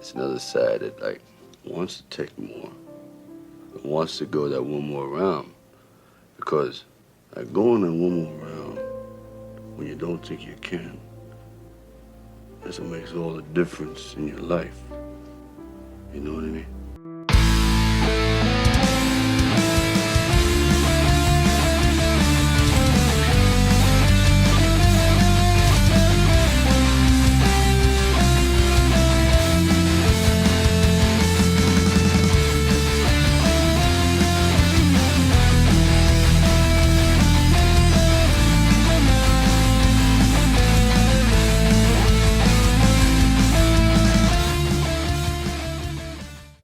it's another side that like wants to take more, wants to go that one more round, because like going that one more round when you don't think you can, that's what makes all the difference in your life. You know what I mean?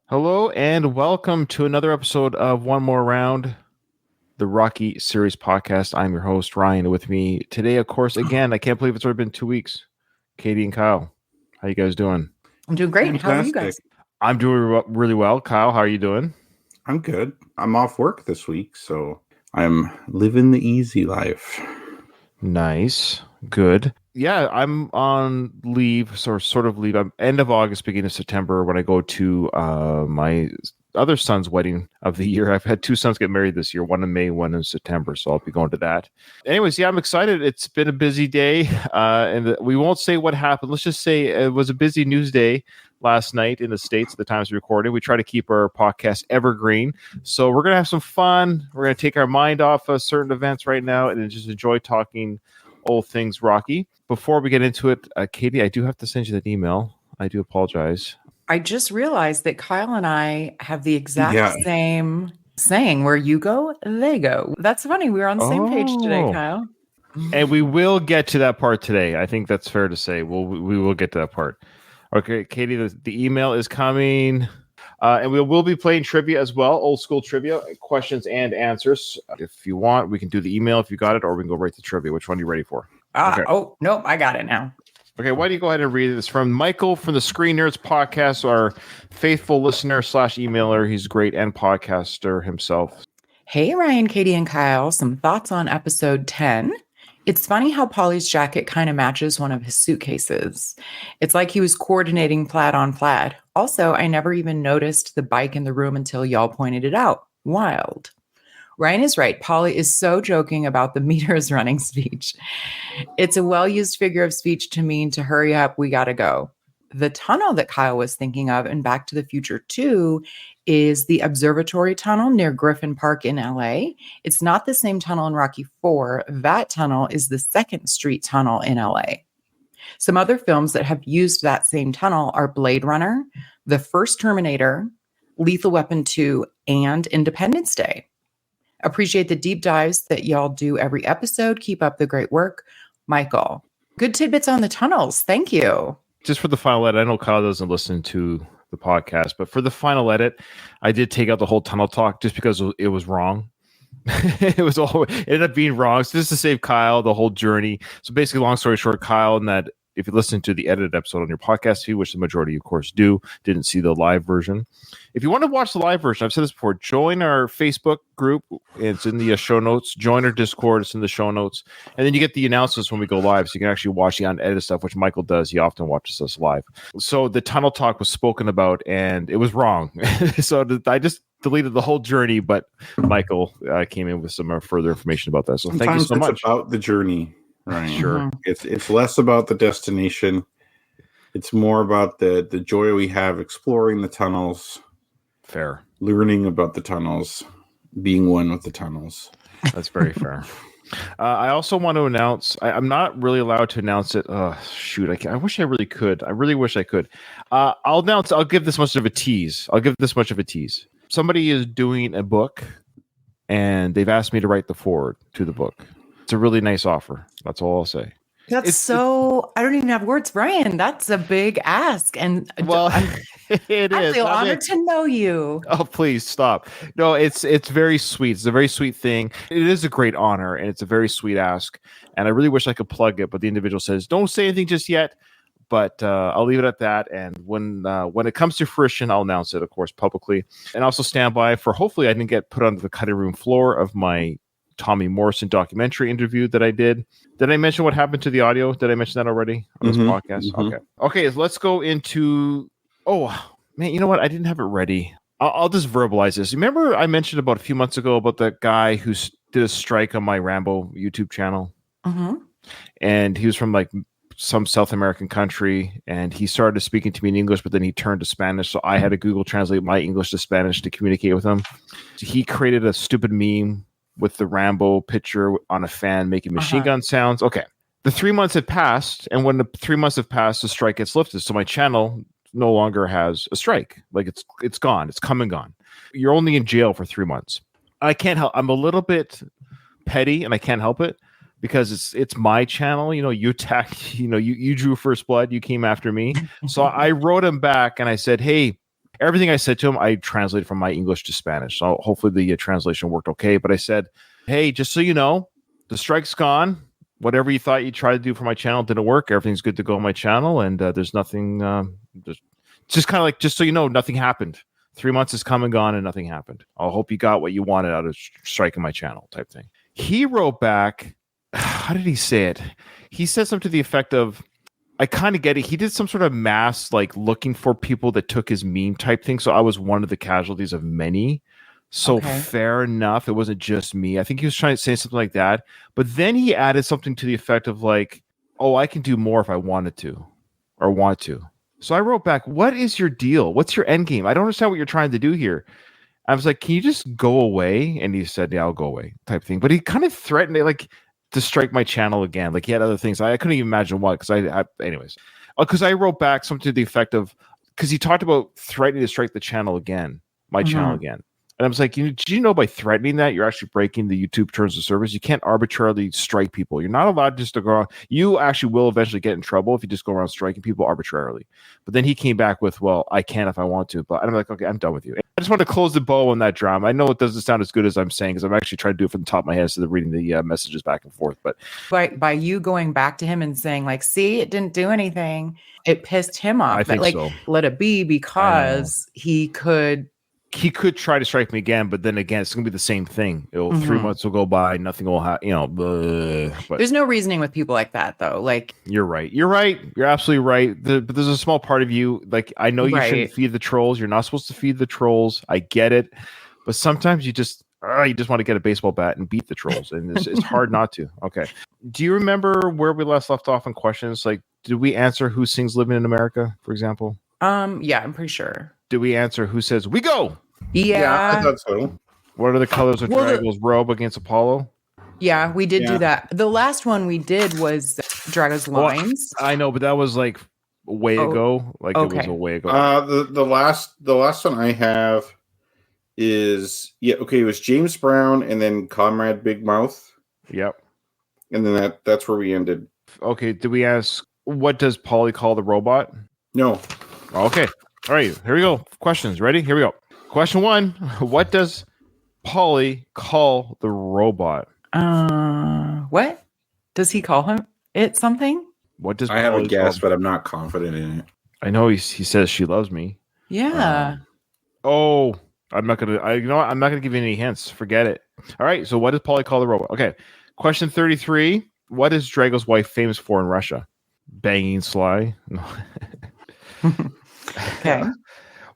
Hello and welcome to another episode of One More Round, the Rocky Series podcast. I'm your host, Ryan. With me today, of course, again, I can't believe it's already been 2 weeks. Katie and Kyle, how you guys doing? I'm doing great. Fantastic. How are you guys? I'm doing really well. Kyle, how are you doing? I'm good. I'm off work this week, so I'm living the easy life. Nice. Good. Yeah, I'm on leave, sort of leave. I'm end of August, beginning of September when I go to my other son's wedding of the year. I've had two sons get married this year, one in May, one in September, so I'll be going to that. Anyways, yeah, I'm excited. It's been a busy day, and we won't say what happened. Let's just say it was a busy news day last night in the States at the time of recording. We try to keep our podcast evergreen, so we're going to have some fun. We're going to take our mind off of certain events right now and just enjoy talking all things Rocky. Before we get into it, Katie, I do have to send you that email. I do apologize. I just realized that Kyle and I have the exact same saying, where you go, they go. That's funny. We were on the same page today, Kyle. And we will get to that part today. I think that's fair to say. We will get to that part. Okay, Katie, the email is coming. And we will be playing trivia as well, old school trivia, questions and answers. If you want, we can do the email if you got it, or we can go right to trivia. Which one are you ready for? Okay. Oh, nope, I got it now. Okay, why don't you go ahead and read it? It's from Michael from the Screen Nerds podcast, our faithful listener / emailer. He's great and podcaster himself. Hey, Ryan, Katie, and Kyle. Some thoughts on episode 10. It's funny how Paulie's jacket kind of matches one of his suitcases. It's like he was coordinating plaid on plaid. Also, I never even noticed the bike in the room until y'all pointed it out. Wild. Ryan is right. Paulie is so joking about the meters running speech. It's a well-used figure of speech to mean to hurry up, we gotta go. The tunnel that Kyle was thinking of in Back to the Future 2 is the observatory tunnel near Griffin Park in LA. It's not the same tunnel in Rocky 4. That tunnel is the 2nd Street tunnel in LA. Some other films that have used that same tunnel are Blade Runner, The First Terminator, Lethal Weapon 2, and Independence Day. Appreciate the deep dives that y'all do every episode. Keep up the great work. Michael. Good tidbits on the tunnels. Thank you. Just for the final edit, I know Kyle doesn't listen to the podcast, but for the final edit, I did take out the whole tunnel talk just because it was wrong. It ended up being wrong. So just to save Kyle the whole journey. So basically, long story short, Kyle, and that if you listen to the edited episode on your podcast feed, which the majority, of course, didn't see the live version. If you want to watch the live version, I've said this before, join our Facebook group. It's in the show notes. Join our Discord. It's in the show notes. And then you get the announcements when we go live, so you can actually watch the unedited stuff, which Michael does. He often watches us live. So the tunnel talk was spoken about, and it was wrong. So I just deleted the whole journey, but Michael came in with some further information about that. So Sometimes thank you so much. It's about the journey, right? Sure. It's less about the destination. It's more about the joy we have exploring the tunnels. Fair. Learning about the tunnels, being one with the tunnels. That's very fair. I also want to announce, I'm not really allowed to announce it. Shoot, I wish I really could. I really wish I could. I'll give this much of a tease. Somebody is doing a book, and they've asked me to write the foreword to the book. It's a really nice offer. That's all I'll say. I don't even have words, Brian. That's a big ask. And well, it I is. feel honored to know you. Oh, please stop. No, it's very sweet. It's a very sweet thing. It is a great honor, and it's a very sweet ask. And I really wish I could plug it, but the individual says, don't say anything just yet. But I'll leave it at that. And when it comes to fruition, I'll announce it, of course, publicly. And also stand by for hopefully I didn't get put onto the cutting room floor of my Tommy Morrison documentary interview that I did. Did I mention what happened to the audio? Did I mention that already on this podcast? Mm-hmm. Okay, so let's go into Oh man, you know what? I didn't have it ready. I'll just verbalize this. Remember, I mentioned about a few months ago about that guy who did a strike on my Rambo YouTube channel, Mm-hmm. and he was from like some South American country, and he started speaking to me in English, but then he turned to Spanish, so I had to Google translate my English to Spanish to communicate with him. He created a stupid meme with the Rambo picture on a fan making machine gun sounds. Okay, the 3 months had passed, and when the 3 months have passed, the strike gets lifted, so my channel no longer has a strike. Like it's gone. It's come and gone. You're only in jail for 3 months. I can't help. I'm a little bit petty, and I can't help it because it's my channel. You know, you attacked. You know, you drew first blood. You came after me. So I wrote him back, and I said, "Hey." Everything I said to him, I translated from my English to Spanish. So hopefully the translation worked okay. But I said, "Hey, just so you know, the strike's gone. Whatever you thought you tried to do for my channel didn't work. Everything's good to go on my channel, and there's nothing. Just kind of like, just so you know, nothing happened. 3 months has come and gone, and nothing happened. I hope you got what you wanted out of striking my channel," type thing. He wrote back. How did he say it? He said something to the effect of, "I kind of get it." He did some sort of mass, like looking for people that took his meme type thing. So I was one of the casualties of many. So fair enough. It wasn't just me. I think he was trying to say something like that. But then he added something to the effect of like, "Oh, I can do more if I wanted to or want to." So I wrote back, "What is your deal? What's your end game? I don't understand what you're trying to do here." I was like, "Can you just go away?" And he said, "Yeah, I'll go away," type thing. But he kind of threatened it, like, to strike my channel again. Like he had other things. I couldn't even imagine what, because anyways, because I wrote back something to the effect of, because he talked about threatening to strike the channel again, my channel again. And I was like, did you know by threatening that you're actually breaking the YouTube terms of service? You can't arbitrarily strike people. You're not allowed just to go around. You actually will eventually get in trouble if you just go around striking people arbitrarily. But then he came back with, "Well, I can if I want to." But I'm like, okay, I'm done with you. I just want to close the bow on that drama. I know it doesn't sound as good as I'm saying, because I'm actually trying to do it from the top of my head instead of reading the messages back and forth. But by you going back to him and saying like, "See, it didn't do anything," it pissed him off. I think like, so. Let it be, because he could try to strike me again, but then again, it's gonna be the same thing. 3 months will go by, nothing will happen. You know, but there's no reasoning with people like that, though. Like, you're right. You're absolutely right. But there's a small part of you, like, I know you shouldn't feed the trolls. You're not supposed to feed the trolls. I get it, but sometimes you just want to get a baseball bat and beat the trolls, and it's hard not to. Okay. Do you remember where we left off on questions? Like, did we answer who sings "Living in America," for example? Yeah, I'm pretty sure. Did we answer who says "We go"? Yeah, I thought so. What are the colors of Drago's robe against Apollo? Yeah, we did do that. The last one we did was Drago's lines. I know, but that was like a way ago. Like it was a way ago. The last one I have is it was James Brown and then Comrade Big Mouth. Yep. And then that's where we ended. Okay, did we ask what does Paulie call the robot? No. Okay. All right, here we go. Questions. Ready? Here we go. Question 1. What does Paulie call the robot? What? Does he call him it something? What does I have a guess, but I'm not confident in it. I know he says she loves me. Yeah. I'm not gonna I'm not gonna give you any hints. Forget it. All right, so what does Paulie call the robot? Okay. Question 33. What is Drago's wife famous for in Russia? Banging Sly. Okay.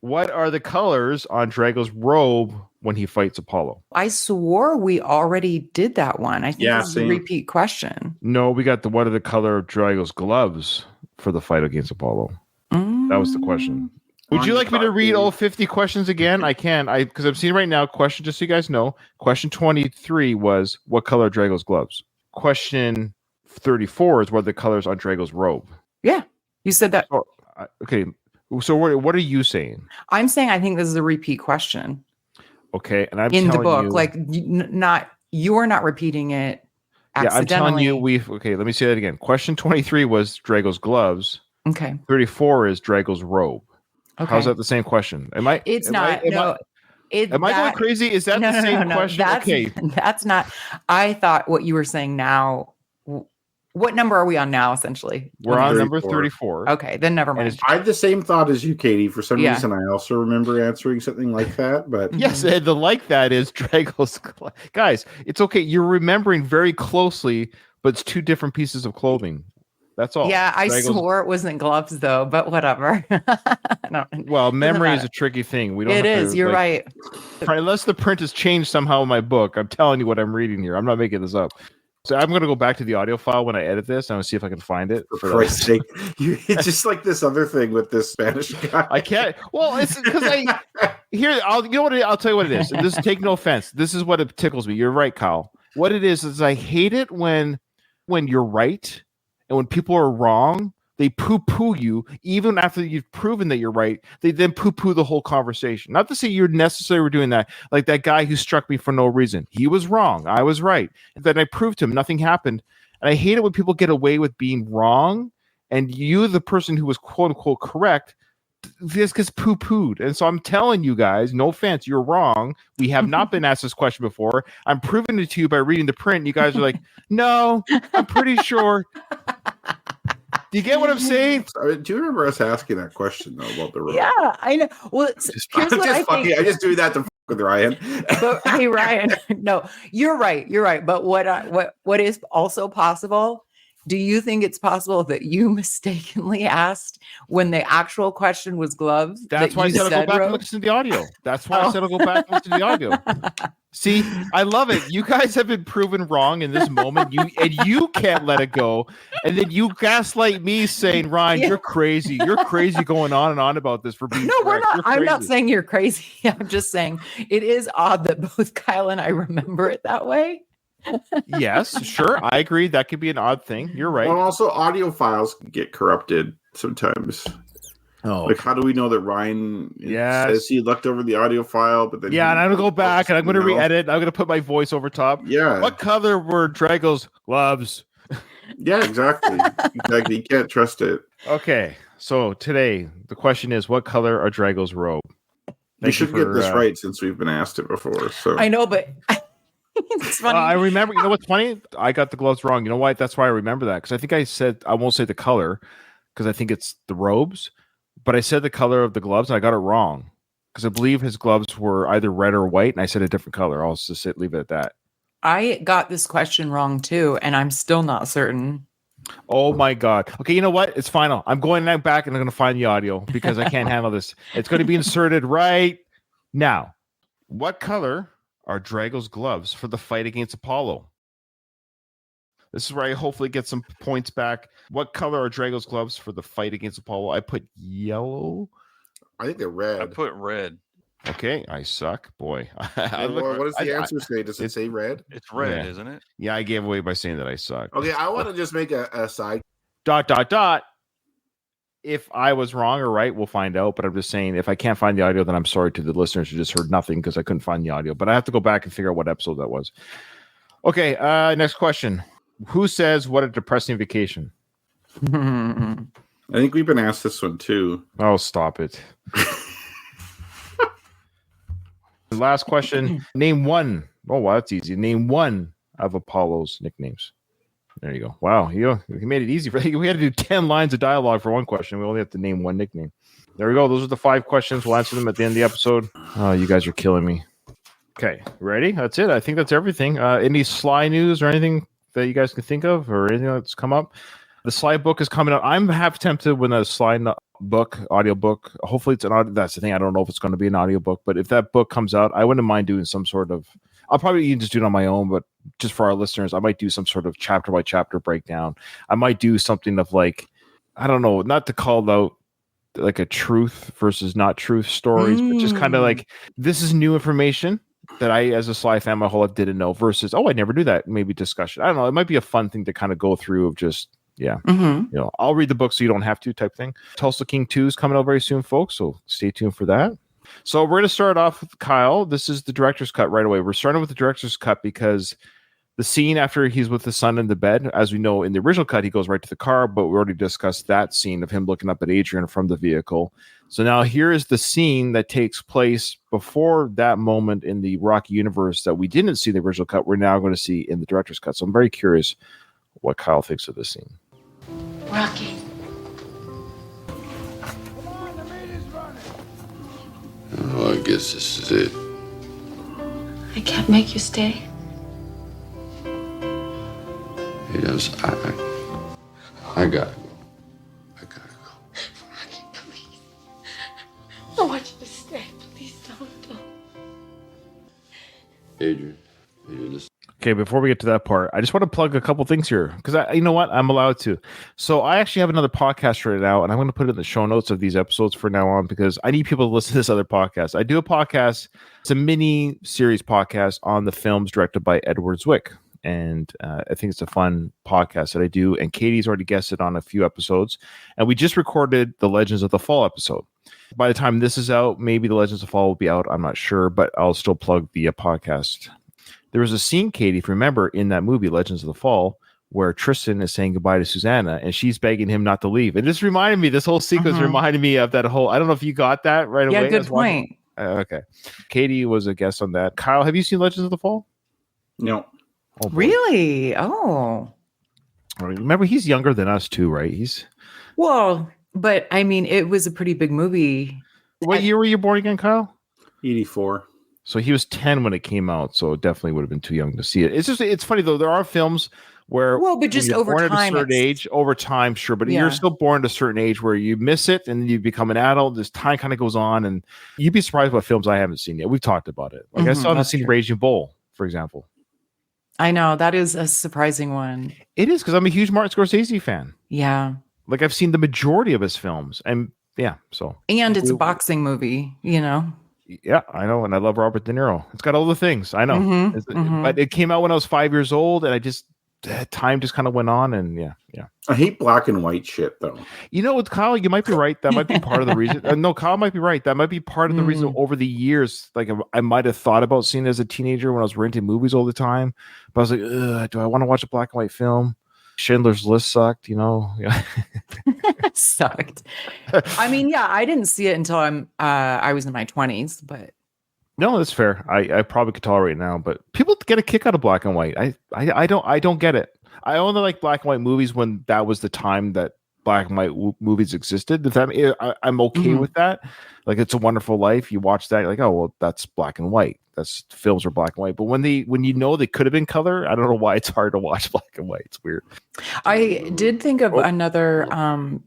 What are the colors on Drago's robe when he fights Apollo? I swore we already did that one. I think this is a repeat question. No, we got what are the color of Drago's gloves for the fight against Apollo? That was the question. Would you like me to read all 50 questions again? I can. Because I'm seeing right now, just so you guys know, question 23 was what color are Drago's gloves? Question 34 is what are the colors on Drago's robe? Yeah, you said that. Okay. So what are you saying? I'm saying I think this is a repeat question. Okay, and I'm in telling the book, you, like you're not repeating it accidentally. Yeah, I'm telling you, okay, let me say that again. Question 23 was Drago's gloves. Okay. 34 is Drago's robe. Okay. How's that the same question? Am I? It's not. No. Am I going crazy? Is that the same question? Okay. That's not. I thought what you were saying now. What number are we on now, essentially? We're on number 34. Okay, then never mind. I had the same thought as you, Katie. For some reason, I also remember answering something like that. But yes, and the like that is Drago's. Guys, it's okay. You're remembering very closely, but it's two different pieces of clothing. That's all. Yeah, I swore it wasn't gloves, though, but whatever. Well, memory is matter. a tricky thing. We don't. It have is. to, You're like, right. unless the print has changed somehow in my book. I'm telling you what I'm reading here. I'm not making this up. So I'm going to go back to the audio file when I edit this. I'm going to see if I can find it. For Christ's sake, it's just like this other thing with this Spanish guy. I can't. Well, it's because you know what? I'll tell you what it is. And this take no offense. This is what it tickles me. You're right, Kyle. What it is I hate it when you're right and when people are wrong. They poo-poo you even after you've proven that you're right. They then poo-poo the whole conversation. Not to say you're necessarily doing that. Like that guy who struck me for no reason. He was wrong. I was right. And then I proved to him nothing happened. And I hate it when people get away with being wrong and you, the person who was quote-unquote correct, this gets poo-pooed. And so I'm telling you guys, no offense, you're wrong. We have not been asked this question before. I'm proving it to you by reading the print. And you guys are like, no, I'm pretty sure. Do you get what I'm saying? Do you remember us asking that question though about the road? Yeah, I know. Well, here's what I think. I just do that to with Ryan. But hey, Ryan, no, you're right. You're right. But what is also possible? Do you think it's possible that you mistakenly asked when the actual question was gloves? That's why I said I'll go back and listen to the audio. That's why I said I'll go back and listen to the audio. See, I love it. You guys have been proven wrong in this moment. You can't let it go. And then you gaslight me saying, Ryan, you're crazy. You're crazy going on and on about this for being we're not. I'm not saying you're crazy. I'm just saying it is odd that both Kyle and I remember it that way. Yes, sure. I agree. That could be an odd thing. You're right. Well, also audio files get corrupted sometimes. Oh, like how do we know that Ryan says he looked over the audio file, but then and I'm gonna go back and I'm gonna re-edit. I'm gonna put my voice over top. Yeah. What color were Drago's gloves? Yeah, exactly. Exactly. You can't trust it. Okay, so today the question is, what color are Drago's robe? We should get this right since we've been asked it before. So I know, but it's funny. I remember. You know what's funny? I got the gloves wrong. You know why? That's why I remember that because I think I said I won't say the color because I think it's the robes. But I said the color of the gloves, and I got it wrong because I believe his gloves were either red or white, and I said a different color. I'll just leave it at that. I got this question wrong too, and I'm still not certain. Oh my God! Okay, you know what? It's final. I'm going back and I'm going to find the audio because I can't handle this. It's going to be inserted right now. What color are Drago's gloves for the fight against Apollo? This is where I hopefully get some points back. What color are Drago's gloves for the fight against Apollo? I put yellow. I think they're red. I put red. Okay, I suck. Boy. What does the answer say? Does it say red? It's red, isn't it? Yeah, I gave away by saying that I suck. Okay, I want to just make a side. ... If I was wrong or right, we'll find out. But I'm just saying, if I can't find the audio, then I'm sorry to the listeners who just heard nothing because I couldn't find the audio. But I have to go back and figure out what episode that was. Okay, next question. Who says what a depressing vacation? I think we've been asked this one too. Oh, stop it. The last question. Name one. Oh, wow, that's easy. Name one of Apollo's nicknames. There you go. Wow, he made it easy. We had to do 10 lines of dialogue for one question. We only have to name one nickname. There we go. Those are the 5 questions. We'll answer them at the end of the episode. Oh, you guys are killing me. Okay, ready? That's it. I think that's everything. Any Sly news or anything that you guys can think of or anything that's come up? The Sly book is coming out. I'm half tempted when a Sly book, audiobook, hopefully it's an audio. That's the thing. I don't know if it's going to be an audiobook, but if that book comes out, I wouldn't mind doing some sort of, I'll probably even just do it on my own, but just for our listeners, I might do some sort of chapter by chapter breakdown. I might do something of like, I don't know, not to call out like a truth versus not truth stories, but just kind of like, this is new information that I, as a Sly fan, my whole life didn't know versus, oh, I never knew that. Maybe discussion. I don't know. It might be a fun thing to kind of go through of just, yeah, you know, I'll read the book so you don't have to type thing. Tulsa King 2 is coming out very soon, folks. So stay tuned for that. So we're going to start off with Kyle. This is the director's cut right away. We're starting with the director's cut because the scene after he's with his son in the bed, as we know in the original cut, he goes right to the car, but we already discussed that scene of him looking up at Adrian from the vehicle. So now here is the scene that takes place before that moment in the Rocky universe that we didn't see in the original cut. We're now going to see in the director's cut. So I'm very curious what Kyle thinks of this scene. Rocky. Oh, I guess this is it. I can't make you stay. It is. I gotta go. I gotta go. Rocky, please. Adrian. Listen. Okay, before we get to that part, I just want to plug a couple things here because you know what? I'm allowed to. So I actually have another podcast right now, and I'm going to put it in the show notes of these episodes from now on because I need people to listen to this other podcast. I do a podcast. It's a mini series podcast on the films directed by Edward Zwick. And I think it's a fun podcast that I do. And Katie's already guested on a few episodes. And we just recorded the Legends of the Fall episode. By the time this is out, maybe the Legends of the Fall will be out. I'm not sure, but I'll still plug the podcast. There was a scene, Katie, if you remember, in that movie, Legends of the Fall, where Tristan is saying goodbye to Susanna and she's begging him not to leave. And this reminded me, this whole sequence reminded me of that whole, I don't know if you got that right away. Yeah, good point. Okay. Katie was a guest on that. Kyle, have you seen Legends of the Fall? No. Oh, Really? Oh. Remember, he's younger than us too, right? Well, but I mean, it was a pretty big movie. What year were you born again, Kyle? 84. So he was 10 when it came out, so it definitely would have been too young to see it. It's funny though. There are films where, but just over over time, at a certain age, over time, sure, but you're still born at a certain age where you miss it, and then you become an adult. This time kind of goes on, and you'd be surprised what films I haven't seen yet. We've talked about it. Like I still haven't seen Raging Bull, for example. I know that is a surprising one. It is because I'm a huge Martin Scorsese fan. Yeah, like I've seen the majority of his films, and and it's a boxing movie, you know. Yeah, I know, and I love Robert De Niro. It's got all the things, I know. But it came out when I was 5 years old, and time just kind of went on, and yeah. I hate black and white shit, though. You know what, Kyle? You might be right. That might be part of the reason. No, Kyle might be right. That might be part of the reason over the years. Like I might have thought about seeing it as a teenager when I was renting movies all the time, but I was like, ugh, do I want to watch a black and white film? Schindler's List sucked, you know. Sucked. I mean, yeah, I didn't see it until I was in my 20s, but no, that's fair. I probably could tolerate it now, but people get a kick out of black and white. I don't get it. I only like black and white movies when that was the time that black and white movies existed. I'm okay with that. Like It's a Wonderful Life. You watch that, you're like, oh well, that's black and white. That's films are black and white. But when you know they could have been color, I don't know why it's hard to watch black and white. It's weird. I did think of another.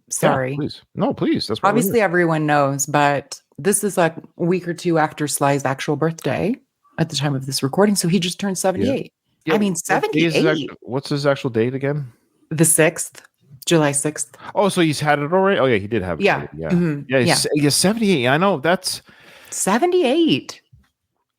Sorry, yeah, please. No, please. That's obviously everyone knows, but this is like a week or two after Sly's actual birthday at the time of this recording. So he just turned 78. Yeah. I mean, 78. What's his actual date again? The 6th. July 6th. Oh, so he's had it already? Oh, yeah, he did have it. Yeah. Yeah. He's 78. I know. That's 78.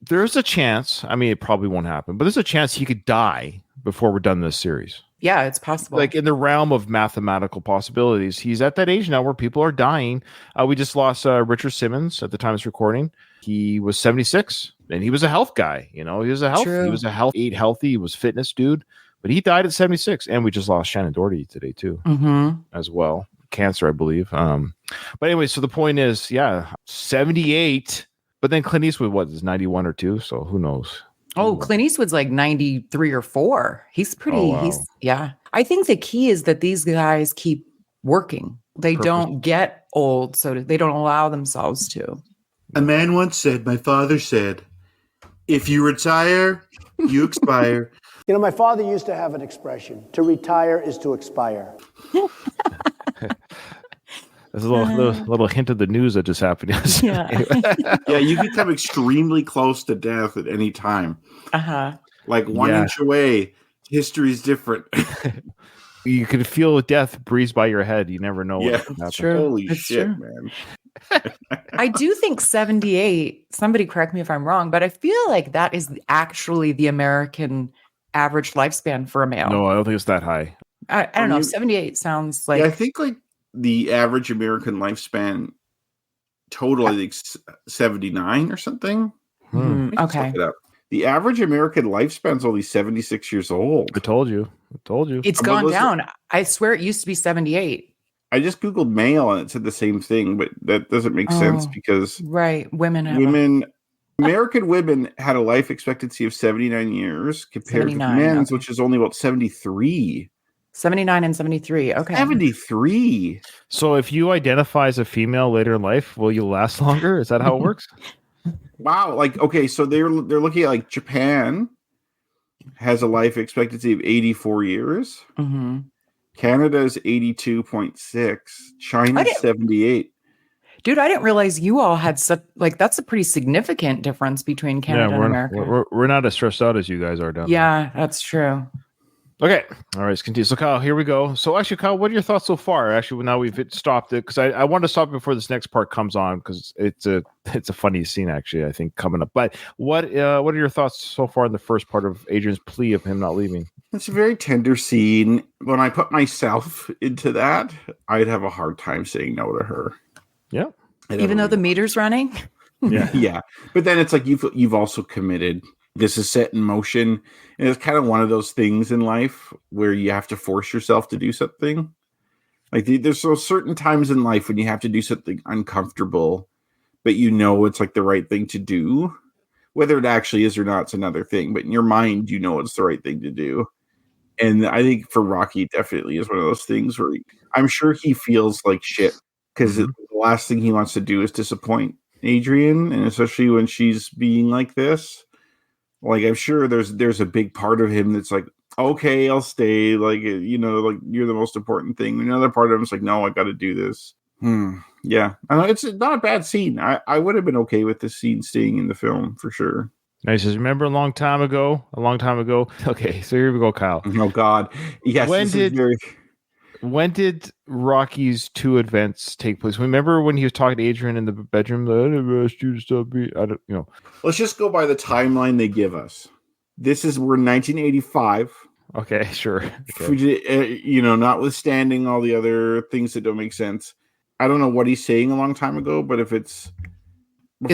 There's a chance. I mean, it probably won't happen, but there's a chance he could die before we're done this series. Yeah, it's possible. Like in the realm of mathematical possibilities, he's at that age now where people are dying. We just lost Richard Simmons at the time of this recording. He was 76, and he was a health guy. You know, he was a ate healthy. He was fitness dude. But he died at 76, and we just lost Shannon Doherty today too, as well. Cancer, I believe. But anyway, so the point is, 78. But then Clint Eastwood, is 91 or 2? So who knows? Oh, Clint Eastwood's like 93 or 4. He's pretty. Oh, wow. I think the key is that these guys keep working. They don't get old, so they don't allow themselves to. A man once said, my father said, if you retire, you expire. You know, my father used to have an expression, to retire is to expire. There's a little hint of the news that just happened. Yeah, you can come extremely close to death at any time. Like 1 inch away, history's different. You can feel death breeze by your head. You never know what happens. True. Holy it's shit, true. man. I do think 78, somebody correct me if I'm wrong, but I feel like that is actually the American average lifespan for a male. No, I don't think it's that high. I don't know. 78 sounds like... Yeah, I think like the average American lifespan total, I think 79 or something. Okay. Look it up. The average American lifespan is only 76 years old. I told you. It's gone down. I swear it used to be 78. I just Googled male and it said the same thing, but that doesn't make sense because American women had a life expectancy of 79 years compared to men's, which is only about 73. 79 and 73. Okay. 73. So if you identify as a female later in life, will you last longer? Is that how it works? Wow. Like, okay, so they're looking at like Japan has a life expectancy of 84 years. Mm-hmm. Canada is 82.6. China is 78. Dude, I didn't realize you all had such that's a pretty significant difference between Canada and America. We're not as stressed out as you guys are down there. Yeah, that's true. Okay. All right, let's continue. So, Kyle, here we go. So, actually, Kyle, what are your thoughts so far? Actually, now we've stopped it because I wanted to stop before this next part comes on because it's a funny scene, actually, I think, coming up. But what are your thoughts so far in the first part of Adrian's plea of him not leaving? It's a very tender scene. When I put myself into that, I'd have a hard time saying no to her. Yeah. Even though the meter's running? Yeah. Yeah. But then it's like you've also committed. This is set in motion. And it's kind of one of those things in life where you have to force yourself to do something. Like there's so certain times in life when you have to do something uncomfortable, but you know it's like the right thing to do. Whether it actually is or not, it's another thing. But in your mind, you know it's the right thing to do. And I think for Rocky, definitely is one of those things where I'm sure he feels like shit because the last thing he wants to do is disappoint Adrian, and especially when she's being like this. Like, I'm sure there's a big part of him that's like, okay, I'll stay. Like, like you're the most important thing. Another part of him is like, no, I got to do this. Yeah, it's not a bad scene. I would have been okay with this scene staying in the film for sure. Now he says, remember a long time ago? Okay, so here we go, Kyle. Oh, God. Yes. When did Rocky's two events take place? Remember when he was talking to Adrian in the bedroom? I never asked you to stop me. Let's just go by the timeline they give us. We're in 1985. Okay, sure. Okay. Notwithstanding all the other things that don't make sense. I don't know what he's saying a long time ago, but if it's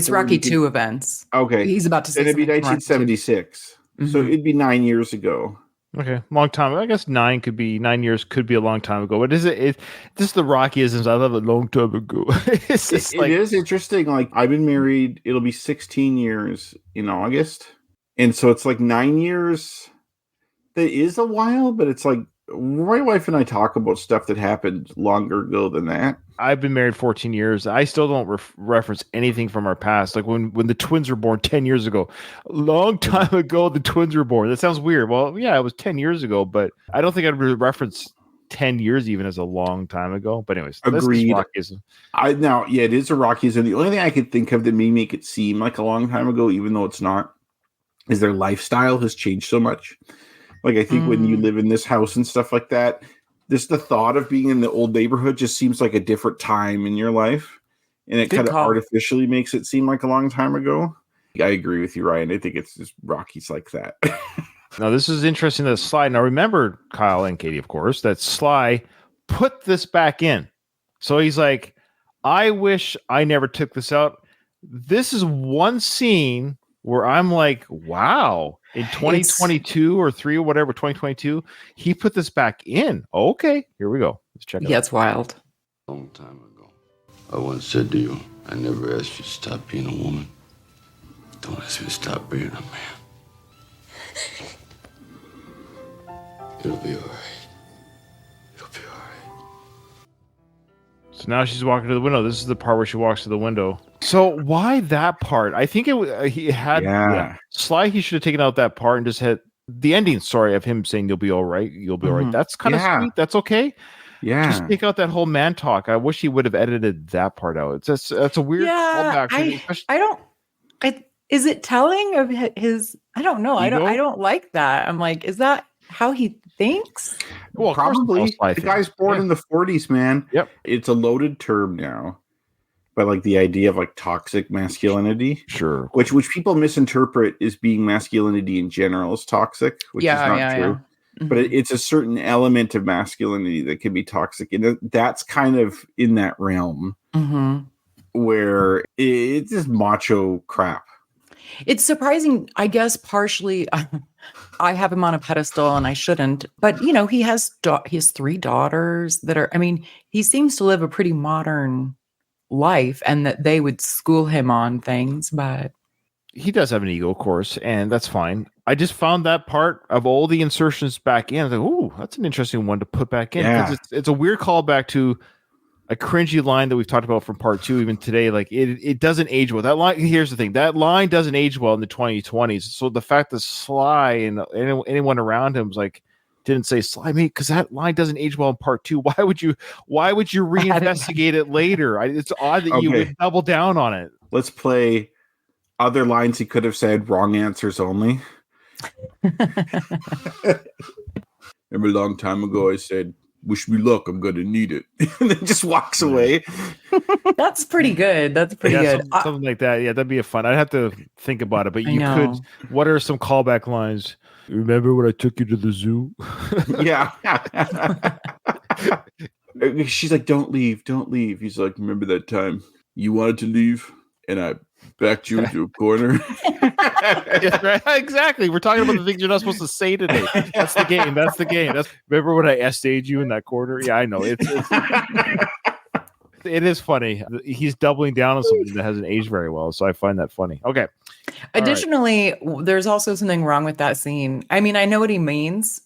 Rocky 2 events. Okay. He's about to say it'd be 1976. So it'd be 9 years ago. Okay, long time. I guess 9 years could be a long time ago. But this is the Rockyisms. I love a long time ago. It is interesting. Like, I've been married. It'll be 16 years in August, and so it's like 9 years. That is a while, but it's like my wife and I talk about stuff that happened longer ago than that. I've been married 14 years. I still don't reference anything from our past. Like when the twins were born 10 years ago, a long time ago, the twins were born. That sounds weird. Well, yeah, it was 10 years ago, but I don't think I'd reference 10 years even as a long time ago. But anyways, agreed. It is a Rockyism. The only thing I could think of that may make it seem like a long time ago, even though it's not, is their lifestyle has changed so much. Like, I think when you live in this house and stuff like that, just the thought of being in the old neighborhood just seems like a different time in your life. And it kind of artificially makes it seem like a long time ago. I agree with you, Ryan. I think it's just Rocky's like that. Now, this is interesting, that Sly. Now, remember, Kyle and Katie, of course, that Sly put this back in. So he's like, I wish I never took this out. This is one scene where I'm like, wow, in 2022 or 3 or whatever, 2022, he put this back in. Okay, here we go. Let's check it out. Yeah, it's wild. A long time ago, I once said to you, I never asked you to stop being a woman. Don't ask me to stop being a man. It'll be all right. It'll be all right. So now she's walking to the window. This is the part where she walks to the window. So why that part? I think he had Sly. He should have taken out that part and just had the ending. Sorry, of him saying "You'll be all right." You'll be all right. That's kind of sweet. That's okay. Yeah. Just take out that whole man talk. I wish he would have edited that part out. It's just that's a weird callback. I don't. Is it telling of his? I don't know. I don't like that. I'm like, is that how he thinks? Well, probably. The guy's born in the 40s, man. Yep. It's a loaded term now. But like the idea of like toxic masculinity, sure, which people misinterpret as being masculinity in general as toxic, which is not true. Yeah. Mm-hmm. But it's a certain element of masculinity that can be toxic, and that's kind of in that realm where it's just macho crap. It's surprising, I guess. Partially, I have him on a pedestal, and I shouldn't. But he has 3 daughters that are. I mean, he seems to live a pretty modern life, and that they would school him on things, but he does have an ego, of course, and that's fine. I just found that part of all the insertions back in. I was like, ooh, that's an interesting one to put back in. Because it's a weird callback to a cringy line that we've talked about from part 2, even today. Like it doesn't age well. That line, here's the thing, that line doesn't age well in the 2020s. So the fact that Sly and anyone around him was like, didn't say slimy, because that line doesn't age well in part 2. Why would you reinvestigate it later? It's odd that you would double down on it. Let's play other lines he could have said, wrong answers only. Remember a long time ago I said, wish me luck, I'm gonna need it. And then just walks away. That's pretty good. That's pretty good. Something like that. Yeah, that'd be a fun. I'd have to think about it, but you could. What are some callback lines? Remember when I took you to the zoo? Yeah. She's like, don't leave. He's like, remember that time you wanted to leave and I backed you into a corner? Yeah, right? Exactly. We're talking about the things you're not supposed to say today. That's the game. Remember when I essayed you in that corner? Yeah, I know. It is funny. He's doubling down on something that hasn't aged very well, so I find that funny. Okay. Additionally, there's also something wrong with that scene. I mean, I know what he means,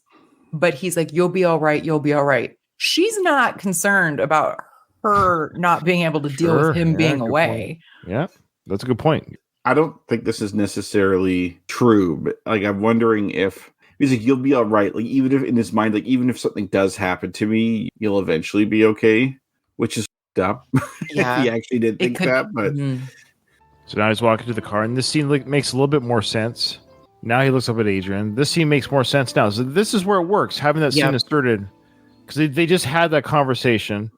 but he's like, you'll be all right. You'll be all right. She's not concerned about her not being able to deal with him being away. Point. Yeah, that's a good point. I don't think this is necessarily true, but like, I'm wondering if he's like, you'll be all right. Like, even if in his mind, like, even if something does happen to me, you'll eventually be okay, which is up. Yeah. He actually did think that, but So now he's walking to the car, and this scene makes a little bit more sense. Now he looks up at Adrian. This scene makes more sense now. So this is where it works, having that scene inserted, because they just had that conversation,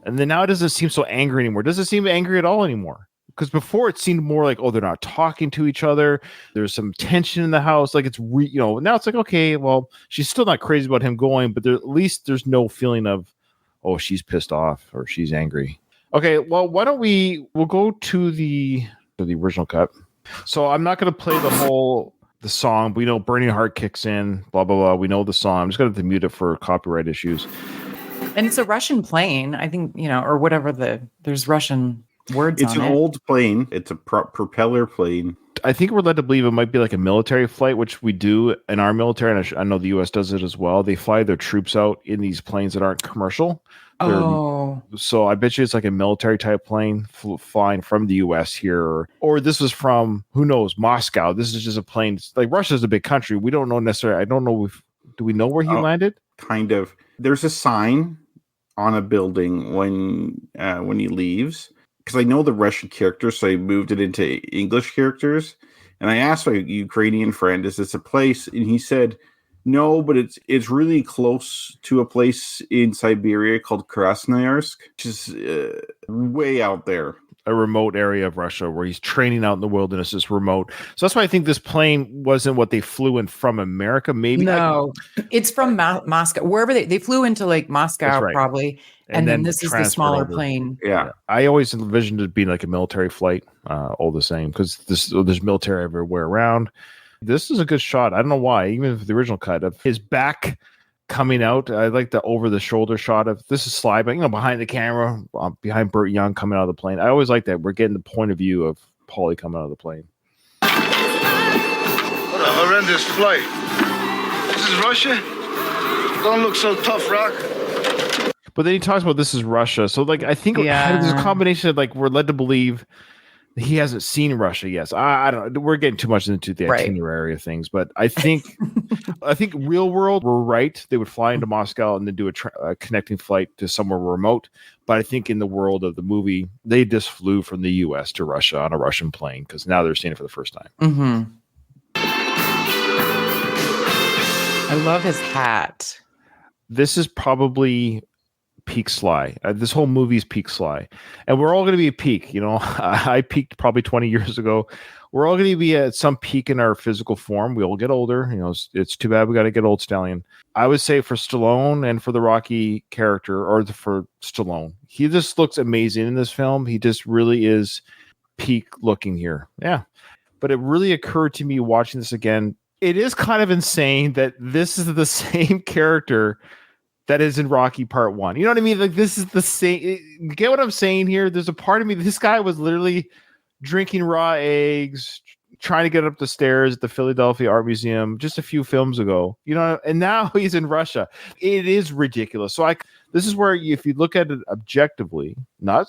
and then now it doesn't seem so angry anymore. It doesn't seem angry at all anymore. Because before it seemed more like, oh, they're not talking to each other. There's some tension in the house. Like now it's like, okay, well, she's still not crazy about him going, but at least there's no feeling of, oh, she's pissed off or she's angry. Okay, well, why don't we'll go to the original cut. So I'm not going to play the song. We know Burning Heart kicks in, blah, blah, blah. We know the song. I'm just going to mute it for copyright issues. And it's a Russian plane, I think, or whatever there's Russian words on it. It's an old plane. It's a propeller plane. I think we're led to believe it might be like a military flight, which we do in our military, and I know the U.S. does it as well. They fly their troops out in these planes that aren't commercial. So I bet you it's like a military type plane flying from the U.S. here, or this was from, who knows, Moscow. This is just a plane. Like, Russia's a big country. We don't know necessarily. I don't know do we know where he landed? Kind of. There's a sign on a building when he leaves. Because I know the Russian characters, so I moved it into English characters. And I asked my Ukrainian friend, is this a place? And he said, no, but it's really close to a place in Siberia called Krasnoyarsk, which is way out there. A remote area of Russia where he's training out in the wilderness is remote. So that's why I think this plane wasn't what they flew in from America. Maybe. No, it's from Moscow, wherever they flew into like Moscow, right. Probably. And then this is the smaller plane. Yeah. I always envisioned it being like a military flight, all the same, because there's military everywhere around. This is a good shot. I don't know why, even with the original cut of his back coming out. I like the over the shoulder shot of this is Sly, but behind the camera, behind Burt Young coming out of the plane. I always like that. We're getting the point of view of Paulie coming out of the plane. What a horrendous flight. This is Russia? Don't look so tough, Rock. But then he talks about this is Russia. So like, I think there's a combination of like, we're led to believe he hasn't seen Russia yet. So I don't know. We're getting too much into the itinerary of things, but I think real world, we're right. They would fly into Moscow and then do a connecting flight to somewhere remote. But I think in the world of the movie, they just flew from the U.S. to Russia on a Russian plane because now they're seeing it for the first time. Mm-hmm. I love his hat. This is probably peak Sly. This whole movie's peak Sly, and we're all going to be a peak. I peaked probably 20 years ago. We're all going to be at some peak in our physical form. We all get older. It's too bad we got to get old, Stallion. I would say for Stallone and for the Rocky character, or for Stallone, he just looks amazing in this film. He just really is peak looking here. Yeah, but it really occurred to me watching this again. It is kind of insane that this is the same character that is in Rocky Part 1. You know what I mean? Like, this is the same. Get what I'm saying here? There's a part of me, this guy was literally drinking raw eggs, trying to get up the stairs at the Philadelphia Art Museum just a few films ago, and now he's in Russia. It is ridiculous. So this is where if you look at it objectively, not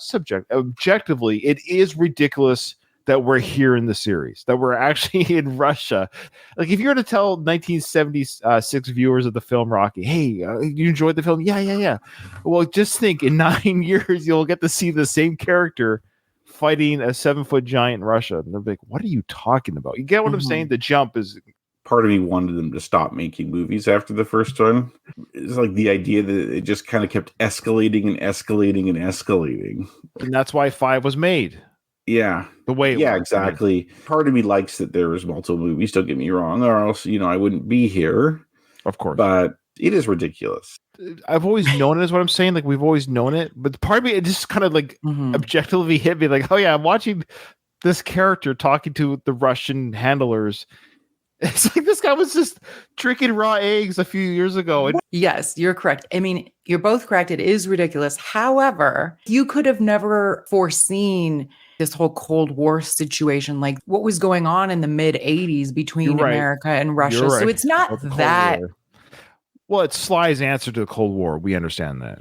objectively, it is ridiculous that we're here in the series, that we're actually in Russia. Like if you were to tell 1976 viewers of the film Rocky, hey, you enjoyed the film? Yeah. Well, just think in 9 years, you'll get to see the same character fighting a 7-foot giant in Russia. And they're like, what are you talking about? You get what I'm saying? The jump is... Part of me wanted them to stop making movies after the first one. It's like the idea that it just kind of kept escalating and escalating and escalating. And that's why 5 was made. Yeah. The way it yeah, was. exactly. Part of me likes that there was multiple movies, don't get me wrong, or else, I wouldn't be here. Of course. But it is ridiculous. I've always known it, is what I'm saying. Like, we've always known it. But part of me, it just kind of like objectively hit me like, oh yeah, I'm watching this character talking to the Russian handlers. It's like this guy was just drinking raw eggs a few years ago. And yes, you're correct. I mean, you're both correct. It is ridiculous. However, you could have never foreseen this whole Cold War situation, like what was going on in the mid 80s between America and Russia. So it's not that. Well, it's Sly's answer to the Cold War. We understand that.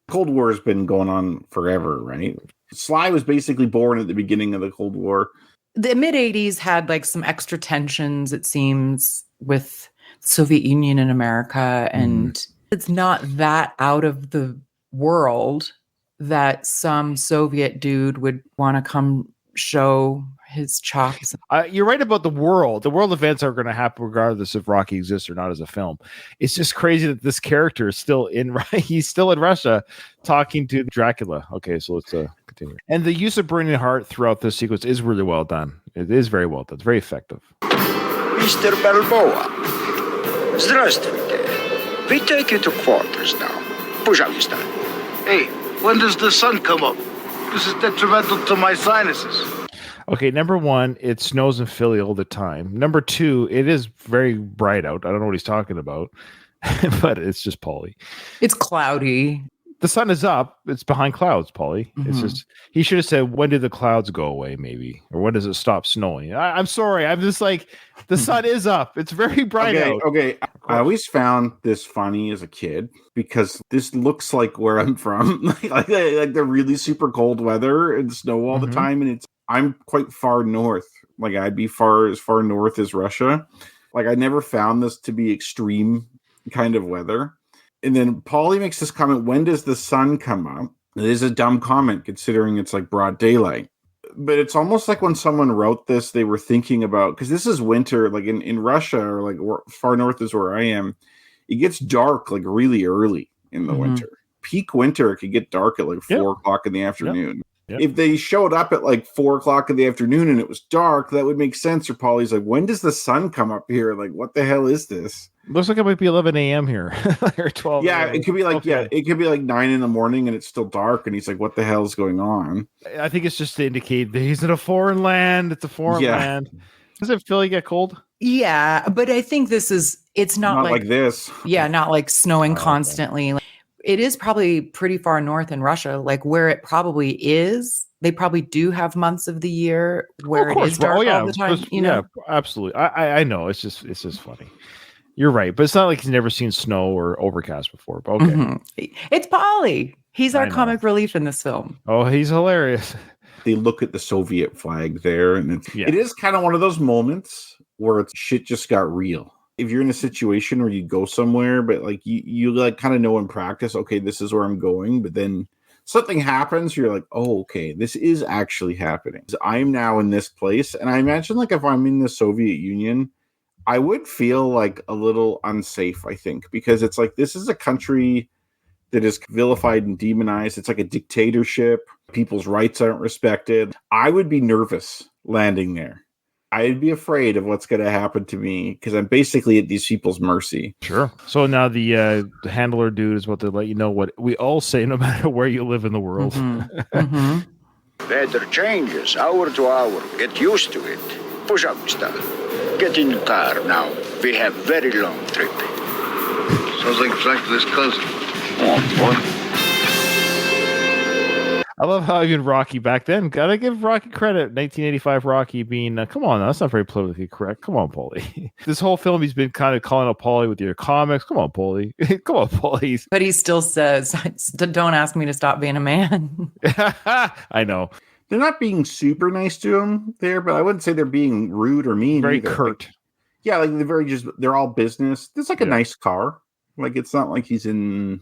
Cold War has been going on forever, right? Sly was basically born at the beginning of the Cold War. The mid 80s had like some extra tensions, it seems, with the Soviet Union and America. And it's not that out of the world that some Soviet dude would want to come show his chops. You're right about the world. The world events are going to happen regardless if Rocky exists or not as a film. It's just crazy that this character is still he's still in Russia talking to Dracula. Okay, so let's continue. And the use of Burning Heart throughout this sequence is really well done. It is very well done. It's very effective. Mr. Balboa, здравствуйте. We take you to quarters now. Пожалуйста. Hey, when does the sun come up? This is detrimental to my sinuses. Okay, number 1, it snows in Philly all the time. Number 2, it is very bright out. I don't know what he's talking about, but it's just Paulie. It's cloudy. The sun is up. It's behind clouds, Paulie. It's just, he should have said, when do the clouds go away, maybe? Or when does it stop snowing? I'm sorry. I'm just like, the sun is up. It's very bright out. Okay. I always found this funny as a kid because this looks like where I'm from. like the really super cold weather and snow all the time. And I'm quite far north. Like I'd be as far north as Russia. Like I never found this to be extreme kind of weather. And then Paulie makes this comment, when does the sun come up? It is a dumb comment considering it's like broad daylight. But it's almost like when someone wrote this, they were thinking about, because this is winter, like in Russia or like far north is where I am, it gets dark like really early in the winter. Peak winter, it could get dark at like 4 o'clock in the afternoon. Yep. If they showed up at like 4 o'clock in the afternoon and it was dark, that would make sense. Or Paulie's like, when does the sun come up here? Like, what the hell is this? Looks like it might be 11 a.m. here or 12. Yeah, it could be like it could be like 9 in the morning and it's still dark and he's like, what the hell is going on? I think it's just to indicate that he's in a foreign land. It's a foreign land. Doesn't Philly get cold? Yeah, but I think it's not like this. Yeah, not like snowing constantly. It is probably pretty far north in Russia, like where it probably is. They probably do have months of the year where it is dark all the time. Yeah, absolutely. I know. It's just funny. You're right, but it's not like he's never seen snow or overcast before. But okay, it's Paulie. He's our comic relief in this film. Oh, he's hilarious. They look at the Soviet flag there, and it is kind of one of those moments where shit just got real. If you're in a situation where you go somewhere, but like you like kind of know in practice, okay, this is where I'm going, but then something happens, you're like, oh, okay, this is actually happening. I'm now in this place, and I imagine like if I'm in the Soviet Union, I would feel like a little unsafe, I think, because it's like this is a country that is vilified and demonized. It's like a dictatorship. People's rights aren't respected. I would be nervous landing there. I'd be afraid of what's going to happen to me because I'm basically at these people's mercy. Sure. So now the handler dude is what to let you know what we all say no matter where you live in the world. Weather changes hour to hour. Get used to it. Пожалуйста. Get in the car now. We have very long trip. Sounds like Dracula's cousin. Oh, boy. I love how even Rocky back then, gotta give Rocky credit. 1985 Rocky being, come on, that's not very politically correct. Come on, Paulie. This whole film, he's been kind of calling out Paulie with your comics. Come on, Paulie. Come on, Paulie. But he still says, don't ask me to stop being a man. I know. They're not being super nice to him there, but I wouldn't say they're being rude or mean Very either. curt. Like, yeah, like they're all business. It's like a nice car. Like it's not like he's in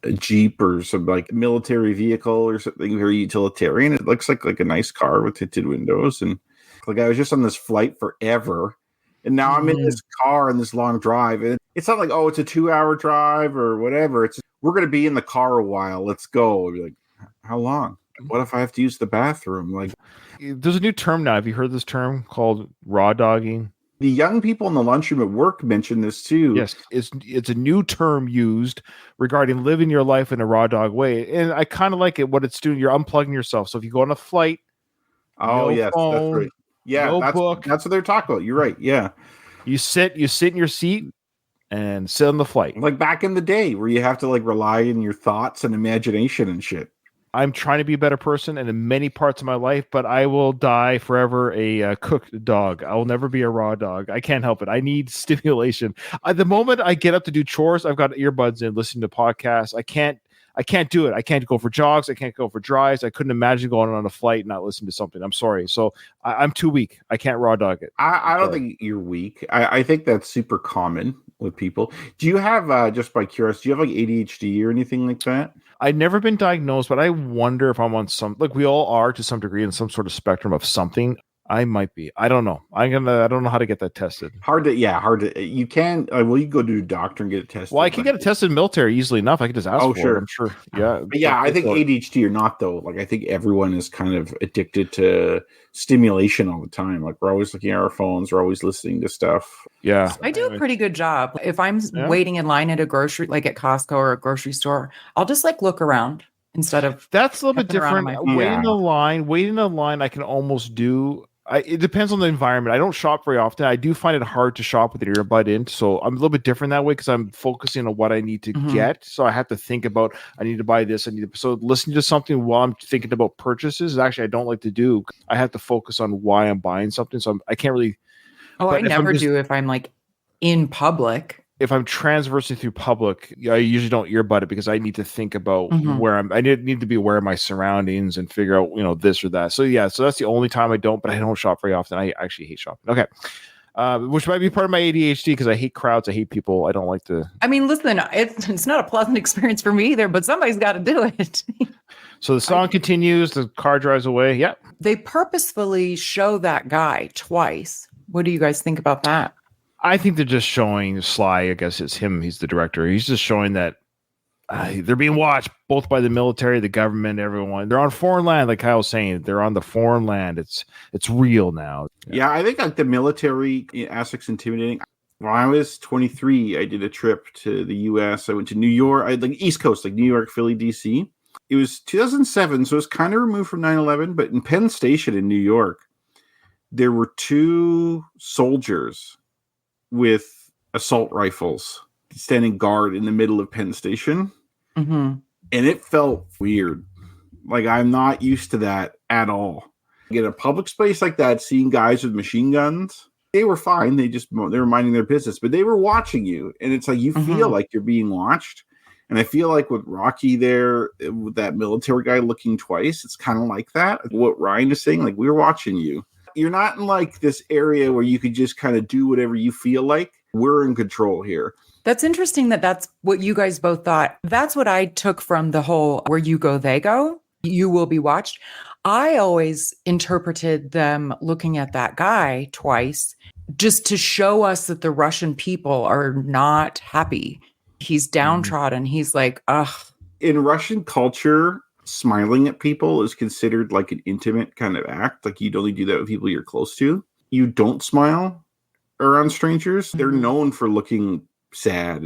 a Jeep or some like military vehicle or something very utilitarian. It looks like a nice car with tinted windows. And like I was just on this flight forever. And now I'm in this car on this long drive. And it's not like, oh, it's a 2-hour drive or whatever. It's we're going to be in the car a while. Let's go. I'd be like, how long? What if I have to use the bathroom? Like, there's a new term now. Have you heard this term called raw dogging? The young people in the lunchroom at work mentioned this too. Yes, it's a new term used regarding living your life in a raw dog way. And I kind of like it. What it's doing, you're unplugging yourself. So if you go on a flight, yes, phone, that's right. Yeah, that's what they're talking about. You're right. Yeah. You sit in your seat and sit on the flight. Like back in the day where you have to like rely on your thoughts and imagination and shit. I'm trying to be a better person and in many parts of my life, but I will die forever a cooked dog. I will never be a raw dog. I can't help it. I need stimulation. The moment I get up to do chores, I've got earbuds in, listening to podcasts. I can't do it. I can't go for jogs. I can't go for drives. I couldn't imagine going on a flight and not listening to something. I'm sorry. So I'm too weak. I can't raw dog it. I don't think you're weak. I think that's super common with people. Do you have, just by curiosity, do you have like ADHD or anything like that? I've never been diagnosed, but I wonder if I'm on some, like we all are to some degree in some sort of spectrum of something. I might be. I don't know. I don't know how to get that tested. Hard to. You can. You go to a doctor and get it tested. Well, I can get it tested in the military easily enough. I can just ask for it. I'm sure. Yeah. But yeah, I think ADHD or not though. Like I think everyone is kind of addicted to stimulation all the time. Like we're always looking at our phones. We're always listening to stuff. Yeah. I do a pretty good job. If I'm waiting in line at a grocery, like at Costco or a grocery store, I'll just like look around instead of. That's a little bit different. Waiting in the line, I can almost do. It depends on the environment. I don't shop very often. I do find it hard to shop with an earbud in. So I'm a little bit different that way because I'm focusing on what I need to get. So I have to think about, I need to buy this. So listening to something while I'm thinking about purchases is actually, I don't like to do. I have to focus on why I'm buying something. So I can't really. Oh, I never do if I'm like in public. If I'm transversing through public, I usually don't earbud it because I need to think about where I need to be aware of my surroundings and figure out, this or that. So yeah, so that's the only time I don't, but I don't shop very often. I actually hate shopping. Okay. Which might be part of my ADHD because I hate crowds. I hate people. I don't like to. I mean, listen, it's not a pleasant experience for me either, but somebody's got to do it. So the song continues. The car drives away. Yeah. They purposefully show that guy twice. What do you guys think about that? I think they're just showing Sly. I guess it's him. He's the director. He's just showing that they're being watched both by the military, the government, everyone. They're on foreign land, like Kyle was saying. They're on the foreign land. It's real now. Yeah, I think like the military aspect's intimidating. When I was 23, I did a trip to the U.S. I went to New York, like East Coast, like New York, Philly, D.C. It was 2007, so it was kind of removed from 9/11. But in Penn Station in New York, there were 2 soldiers with assault rifles standing guard in the middle of Penn Station. And it felt weird. Like I'm not used to that at all. In a public space like that, seeing guys with machine guns, they were fine. They were minding their business, but they were watching you. And it's like, you feel like you're being watched. And I feel like with Rocky there, with that military guy looking twice, it's kind of like that. What Ryan is saying, like, we're watching you. You're not in like this area where you could just kind of do whatever you feel like. We're in control here. That's interesting that that's what you guys both thought. That's what I took from the whole where you go, they go. You will be watched. I always interpreted them looking at that guy twice just to show us that the Russian people are not happy. He's downtrodden. He's like, ugh. In Russian culture, smiling at people is considered like an intimate kind of act. Like you'd only do that with people you're close to. You don't smile around strangers. They're known for looking sad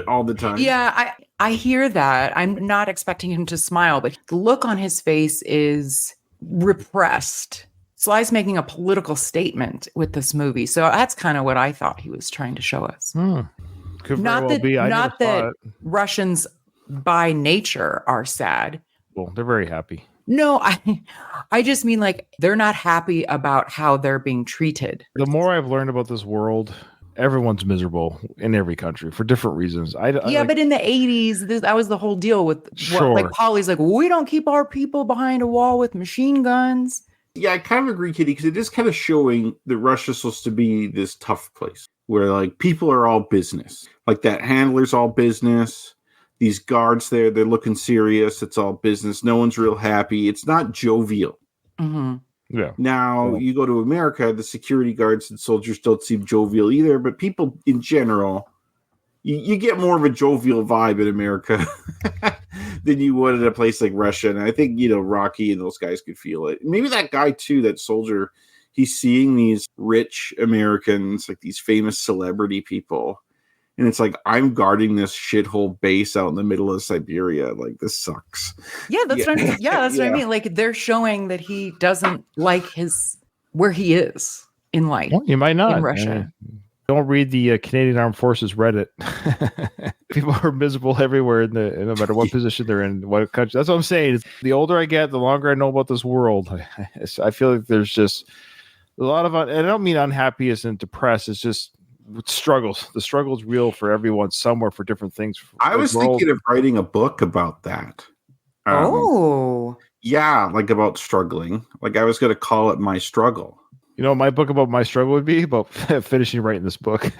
all the time. Yeah, I hear that. I'm not expecting him to smile, but the look on his face is repressed. Sly's making a political statement with this movie. So that's kind of what I thought he was trying to show us. Could not that Russians by nature are sad. Well, they're very happy. No, I just mean like they're not happy about how they're being treated. The more I've learned about this world, everyone's miserable in every country for different reasons. But in the 80s, that was the whole deal with like Paulie's like, we don't keep our people behind a wall with machine guns. Yeah, I kind of agree, Kitty, because it is kind of showing that Russia's supposed to be this tough place where like people are all business. Like that handler's all business. These guards there, they're looking serious. It's all business. No one's real happy. It's not jovial. Mm-hmm. Yeah. Now, you go to America, the security guards and soldiers don't seem jovial either, but people in general, you get more of a jovial vibe in America than you would in a place like Russia. And I think, Rocky and those guys could feel it. Maybe that guy, too, that soldier, he's seeing these rich Americans, like these famous celebrity people. And it's like, I'm guarding this shithole base out in the middle of Siberia. Like, this sucks. Yeah, that's what I mean. Yeah, that's what I mean. Like, they're showing that he doesn't like where he is in life. Well, you might not. In Russia. Don't read the Canadian Armed Forces Reddit. People are miserable everywhere, no matter what position they're in, what country. That's what I'm saying. The older I get, the longer I know about this world. I feel like there's just a lot of, and I don't mean unhappy as in depressed. It's just struggles. The struggle is real for everyone somewhere for different things. I was thinking of writing a book about that. Yeah, like about struggling. Like I was going to call it My Struggle. My book about my struggle would be about finishing writing this book.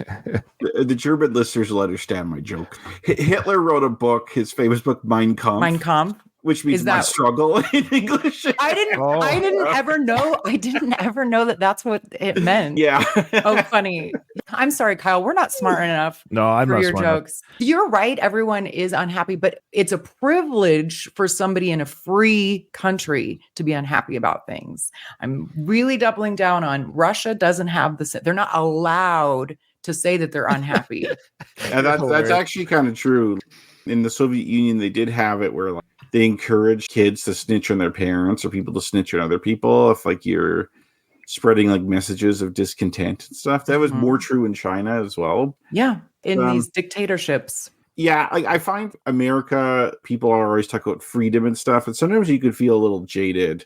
The German listeners will understand my joke. Hitler wrote a book, his famous book, Mein Kampf. Mein Kampf. Which means my struggle in English. I didn't ever know that that's what it meant. Yeah. Oh, funny. I'm sorry, Kyle. We're not smart enough. No, I'm for not your smart jokes. Enough. You're right. Everyone is unhappy, but it's a privilege for somebody in a free country to be unhappy about things. I'm really doubling down on Russia doesn't have they're not allowed to say that they're unhappy. And that's actually kind of true. In the Soviet Union, they did have it where they encourage kids to snitch on their parents or people to snitch on other people if you're spreading messages of discontent and stuff. That was more true in China as well. Yeah, in these dictatorships. Yeah, I find America, people are always talking about freedom and stuff, and sometimes you could feel a little jaded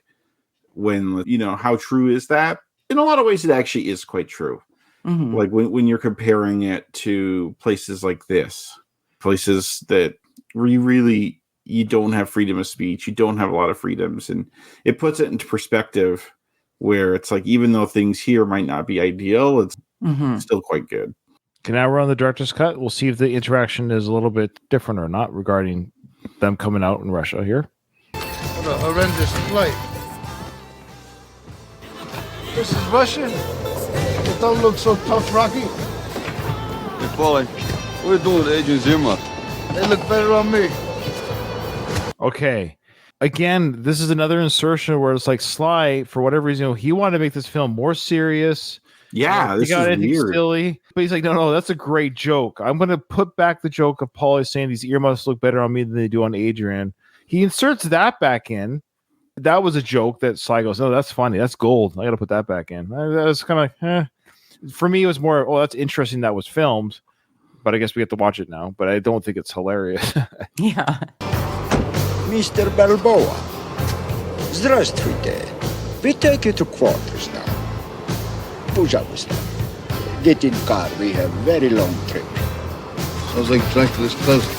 when, how true is that? In a lot of ways, it actually is quite true. Mm-hmm. Like when you're comparing it to places like this, places that you don't have freedom of speech, you don't have a lot of freedoms, and it puts it into perspective where it's like, even though things here might not be ideal, it's still quite good. Okay, now we're on the director's cut. We'll see if the interaction is a little bit different or not regarding them coming out in Russia here. What a horrendous flight. This is Russia? It don't look so tough, Rocky. Hey, Paulie, what are you doing with Agent Zima? They look better on me. Okay. Again, this is another insertion where it's like Sly, for whatever reason, he wanted to make this film more serious. Yeah, this is weird. Silly, but he's like, no, that's a great joke. I'm going to put back the joke of Paulie saying these earmuffs look better on me than they do on Adrian. He inserts that back in. That was a joke that Sly goes, no, that's funny. That's gold. I got to put that back in. That was kind of For me, it was more, that's interesting that was filmed, but I guess we have to watch it now. But I don't think it's hilarious. Yeah. Mr. Balboa, здравствуйте. We take you to quarters now. Пожалуйста. Get in car. We have very long trip. Sounds like Dracula's closet.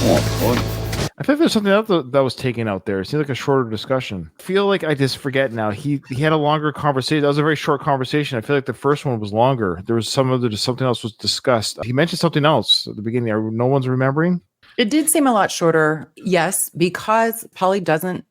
Oh, boy. I think there's something else that was taken out there. It seems like a shorter discussion. I feel like I just forget now. He had a longer conversation. That was a very short conversation. I feel like the first one was longer. There was something else was discussed. He mentioned something else at the beginning. No one's remembering. It did seem a lot shorter. Yes, because Paulie doesn't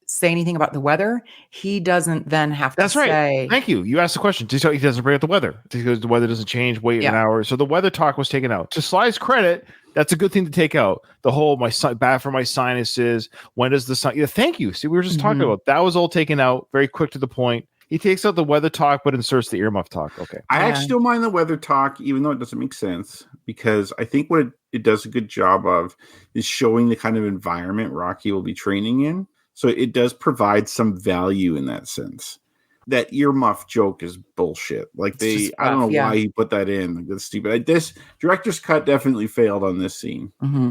say anything about the weather. He doesn't then have to say. Right. Thank you. You asked the question. He doesn't bring up the weather because the weather doesn't change. Wait an hour. So the weather talk was taken out. To Sly's credit, that's a good thing to take out. The whole bad for my sinuses. When does the sun? Yeah, thank you. See, we were just talking about that. Was all taken out. Very quick to the point. He takes out the weather talk, but inserts the earmuff talk. Okay. I actually don't mind the weather talk, even though it doesn't make sense, because I think what it does a good job of is showing the kind of environment Rocky will be training in. So it does provide some value in that sense. That earmuff joke is bullshit. I don't know why he put that in. That's stupid. This director's cut definitely failed on this scene. Mm-hmm.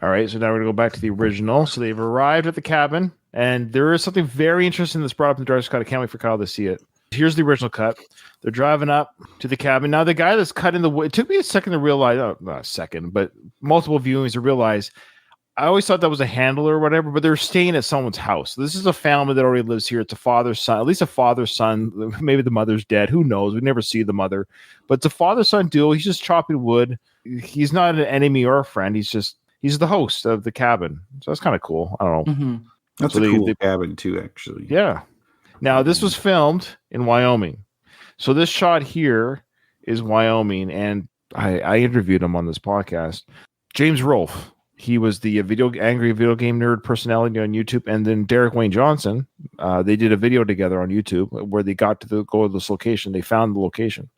All right, so now we're going to go back to the original. So they've arrived at the cabin, and there is something very interesting that's brought up in the director's cut. I can't wait for Kyle to see it. Here's the original cut. They're driving up to the cabin. Now, the guy that's cutting the wood, it took me a second to realize, not a second, but multiple viewings to realize, I always thought that was a handler or whatever, but they're staying at someone's house. This is a family that already lives here. It's a father's son, at least a father's son. Maybe the mother's dead. Who knows? We never see the mother. But it's a father-son duo. He's just chopping wood. He's not an enemy or a friend. He's the host of the cabin. So that's kind of cool. I don't know. Mm-hmm. That's so a cool cabin too, actually. Yeah. Now, this was filmed in Wyoming. So this shot here is Wyoming, and I interviewed him on this podcast. James Rolfe. He was the angry video game nerd personality on YouTube, and then Derek Wayne Johnson. They did a video together on YouTube where they got to go to this location. They found the location.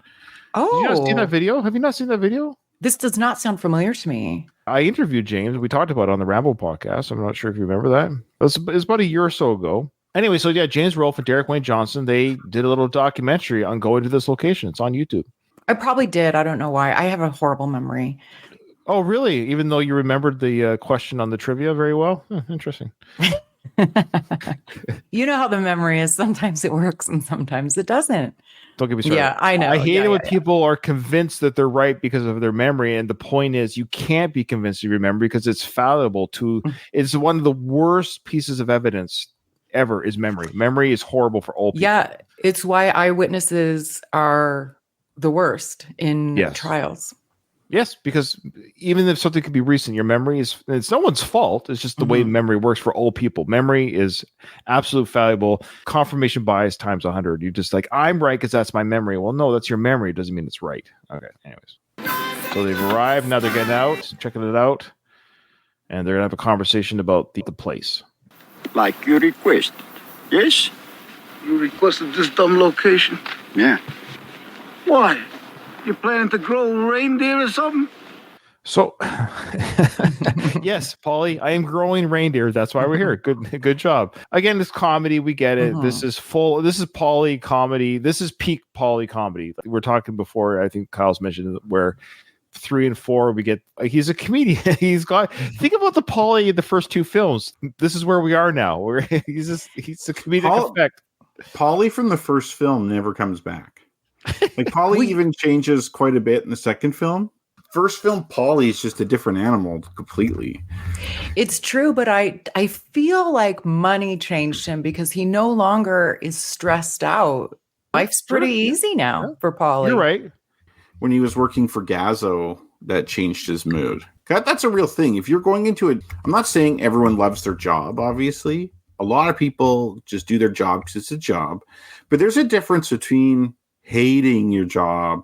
Oh, have you not seen that video? Have you not seen that video? This does not sound familiar to me. I interviewed James. We talked about it on the Rambo podcast. I'm not sure if you remember that. It's about a year or so ago. Anyway, so yeah, James Rolfe and Derek Wayne Johnson, they did a little documentary on going to this location. It's on YouTube. I probably did. I don't know why. I have a horrible memory. Oh, really? Even though you remembered the question on the trivia very well? Interesting. You know how the memory is. Sometimes it works and sometimes it doesn't. Don't get me started. Yeah, I know. I hate it when people are convinced that they're right because of their memory. And the point is, you can't be convinced of your memory because it's fallible to. It's one of the worst pieces of evidence ever is memory. Memory is horrible for old people. Yeah, it's why eyewitnesses are the worst in trials. Yes, because even if something could be recent, your memory it's no one's fault. It's just the way memory works for old people. Memory is absolute valuable. Confirmation bias times 100. You're just like, I'm right because that's my memory. Well, no, that's your memory. It doesn't mean it's right. Okay, anyways. So they've arrived. Now they're getting out, checking it out. And they're going to have a conversation about the place. Like you requested, yes? You requested this dumb location? Yeah. Why? You planning to grow reindeer or something? So, yes, Paulie, I am growing reindeer. That's why we're here. Good job. Again, this comedy, we get it. This is Paulie comedy. This is peak Paulie comedy. We're talking before, I think Kyle's mentioned where 3 and 4 we get he's a comedian. Think about the Paulie in the first 2 films. This is where we are now. Where he's a comedic effect. Paulie from the first film never comes back. Like Paulie even changes quite a bit in the second film. First film, Paulie is just a different animal completely. It's true, but I feel like money changed him because he no longer is stressed out. Life's pretty easy now for Paulie. You're right. When he was working for Gazzo, that changed his mood. That's a real thing. If you're going into it, I'm not saying everyone loves their job, obviously. A lot of people just do their job because it's a job. But there's a difference between hating your job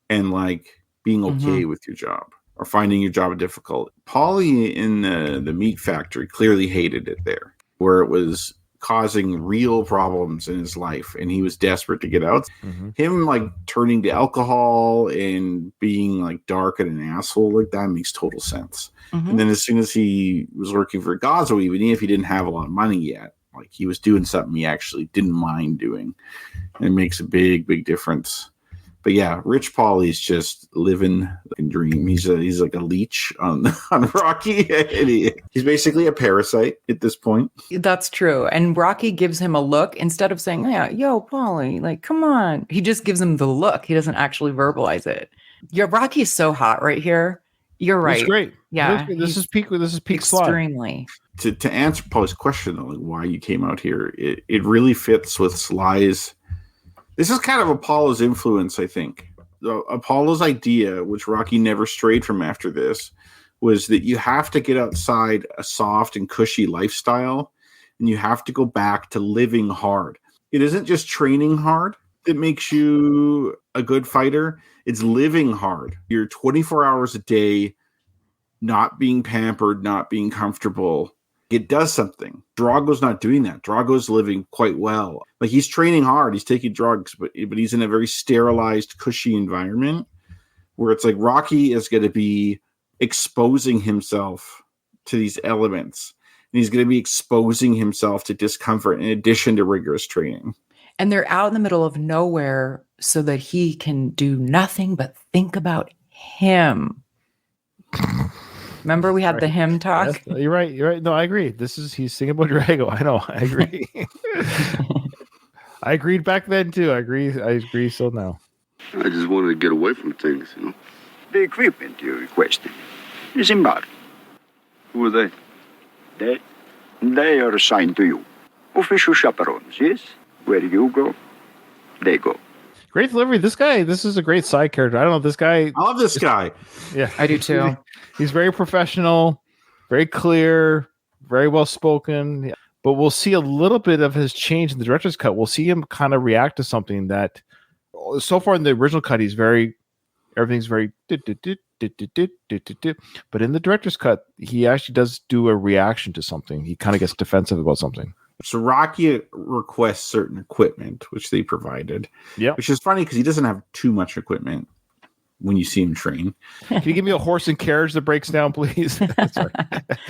and like being okay with your job or finding your job difficult. Paulie in the meat factory clearly hated it there, where it was causing real problems in his life and he was desperate to get out. Him like turning to alcohol and being like dark and an asshole like that makes total sense. And then as soon as he was working for Gazzo, even if he didn't have a lot of money yet, like he was doing something he actually didn't mind doing. And it makes a big, big difference. But yeah, Rich Paulie's just living the dream. He's like a leech on Rocky. He's basically a parasite at this point. That's true. And Rocky gives him a look instead of saying, "Yeah, yo, Paulie, like, come on." He just gives him the look. He doesn't actually verbalize it. Yeah, Rocky's so hot right here. You're right. It's great. Yeah, this is peak. This is peak slot. Extremely. To answer Paul's question though, like why you came out here, it really fits with Sly's. This is kind of Apollo's influence, I think. Apollo's idea, which Rocky never strayed from after this, was that you have to get outside a soft and cushy lifestyle, and you have to go back to living hard. It isn't just training hard that makes you a good fighter. It's living hard. You're 24 hours a day, not being pampered, not being comfortable. It does something. Drago's not doing that. Drago's living quite well. Like he's training hard. He's taking drugs, but he's in a very sterilized, cushy environment where it's like Rocky is going to be exposing himself to these elements. And he's going to be exposing himself to discomfort in addition to rigorous training. And they're out in the middle of nowhere so that he can do nothing but think about him. Remember we had the hymn talk? Yes, you're right. No, I agree. He's singing about Drago. I know. I agree. I agreed back then too. I agree still now. I just wanted to get away from things, you know. The equipment you requested is in bar. Who are they? They are assigned to you. Official chaperones, yes? Where you go, they go. Great delivery. This is a great side character. I don't know this guy. I love this guy. Yeah, I do too. He's very professional, very clear, very well spoken. But we'll see a little bit of his change in the director's cut. We'll see him kind of react to something that, so far in the original cut, everything's very. But in the director's cut, he actually does do a reaction to something. He kind of gets defensive about something. So Rocky requests certain equipment, which they provided. Yeah, which is funny because he doesn't have too much equipment when you see him train. Can you give me a horse and carriage that breaks down, please?